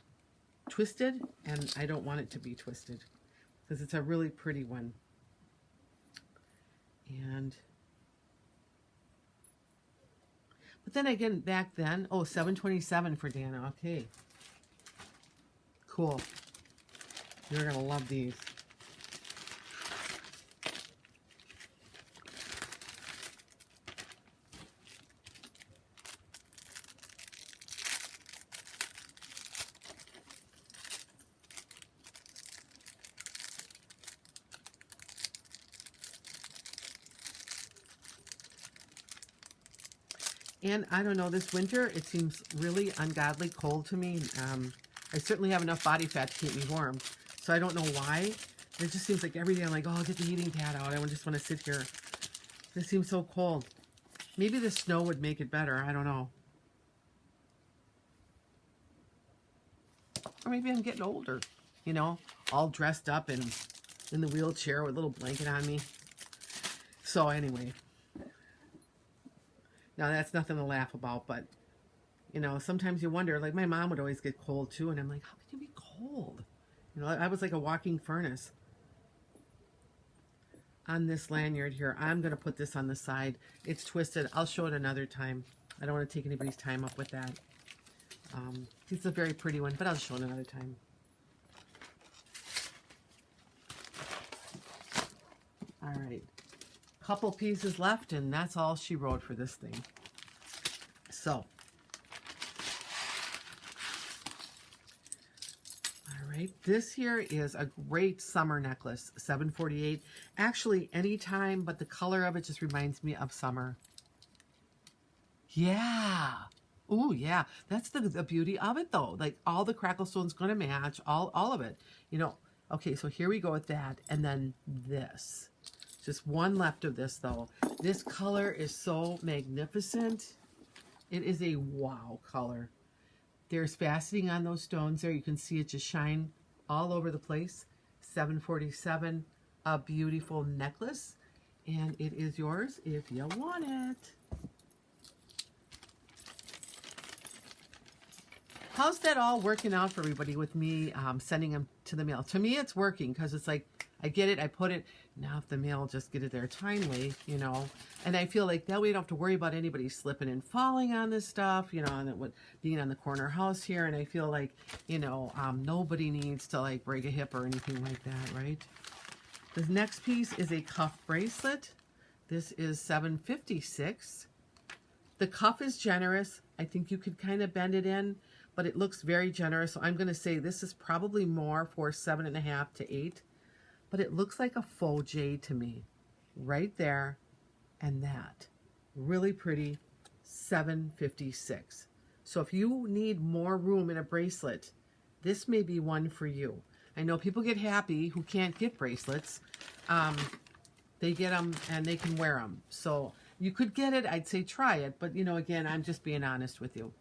twisted. And I don't want it to be twisted because it's a really pretty one. And but then again, back then, oh, 727 for Dana. Okay. Cool. You're going to love these. And I don't know, this winter, it seems really ungodly cold to me. I certainly have enough body fat to keep me warm. So I don't know why. It just seems like every day I'm like, oh, I'll get the heating pad out. I just want to sit here. It seems so cold. Maybe the snow would make it better. I don't know. Or maybe I'm getting older, you know, all dressed up and in the wheelchair with a little blanket on me. So anyway. Now, that's nothing to laugh about, but, you know, sometimes you wonder, like, my mom would always get cold, too, and I'm like, how can you be cold? You know, I was like a walking furnace. On this lanyard here, I'm going to put this on the side. It's twisted. I'll show it another time. I don't want to take anybody's time up with that. It's a very pretty one, but I'll show it another time. All right. Couple pieces left, and that's all she wrote for this thing. So, all right, this here is a great summer necklace, 748. Actually, anytime, but the color of it just reminds me of summer. Yeah. Oh, yeah. That's the beauty of it, though. Like, all the crackle stone's going to match, all of it. You know, okay, so here we go with that, and then this. Just one left of this, though. This color is so magnificent. It is a wow color. There's faceting on those stones there. You can see it just shine all over the place. 747, a beautiful necklace. And it is yours if you want it. How's that all working out for everybody with me sending them to the mail? To me, it's working because it's like, I get it, I put it, now if the mail just get it there timely, you know, and I feel like that way you don't have to worry about anybody slipping and falling on this stuff, you know, and it being on the corner house here, and I feel like, you know, nobody needs to like break a hip or anything like that, right? The next piece is a cuff bracelet. This is 756. The cuff is generous. I think you could kind of bend it in, but it looks very generous, so I'm going to say this is probably more for 7.5 to 8. But it looks like a faux jade to me. Right there and that. Really pretty. 756. So if you need more room in a bracelet, this may be one for you. I know people get happy who can't get bracelets. They get them and they can wear them. So you could get it. I'd say try it. But, you know, again, I'm just being honest with you.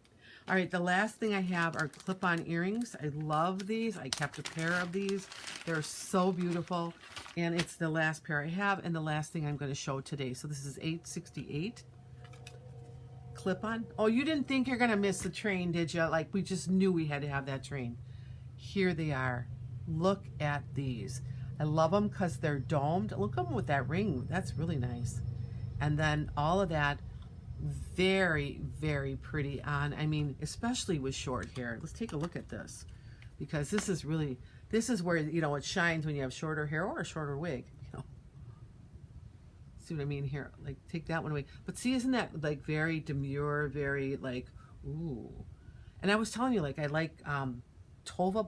All right, the last thing I have are clip-on earrings. I love these. I kept a pair of these. They're so beautiful. And it's the last pair I have and the last thing I'm going to show today. So this is 868. Clip-on. Oh, you didn't think you're going to miss the train, did you? Like, we just knew we had to have that train. Here they are. Look at these. I love them because they're domed. Look at them with that ring. That's really nice. And then all of that. Very, very pretty on. I mean, especially with short hair. Let's take a look at this, because this is really, this is where, you know, it shines when you have shorter hair or a shorter wig, you know. See what I mean here? Like, take that one away. But see, isn't that like very demure, very like, ooh. And I was telling you, like, I like Tova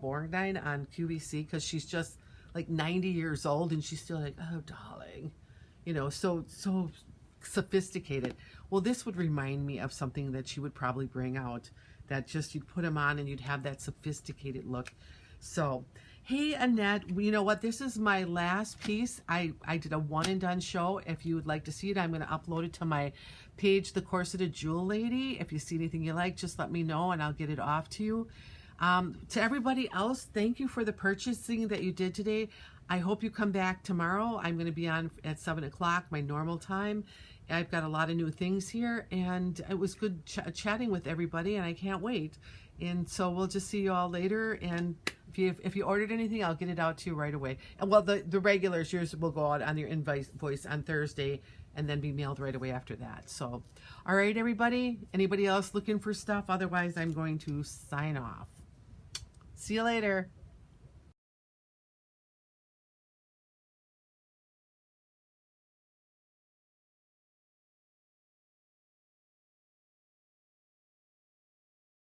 Borgnine on QVC because she's just like 90 years old and she's still like, oh, darling, you know, so sophisticated. Well, this would remind me of something that she would probably bring out, that just you'd put them on and you'd have that sophisticated look. So Hey, Annette, you know what? This is my last piece. I did a one and done show. If you would like to see it, I'm going to upload it to my page, The Corseted Jewel Lady. If you see anything you like, just let me know and I'll get it off to you. To everybody else, thank you for the purchasing that you did today. I hope you come back tomorrow. I'm going to be on at 7 o'clock, my normal time. I've got a lot of new things here, and it was good chatting with everybody, and I can't wait. And so we'll just see you all later. And if you ordered anything, I'll get it out to you right away. And well, the regulars, yours will go out on your invoice on Thursday and then be mailed right away after that. So, all right, everybody. Anybody else looking for stuff? Otherwise, I'm going to sign off. See you later.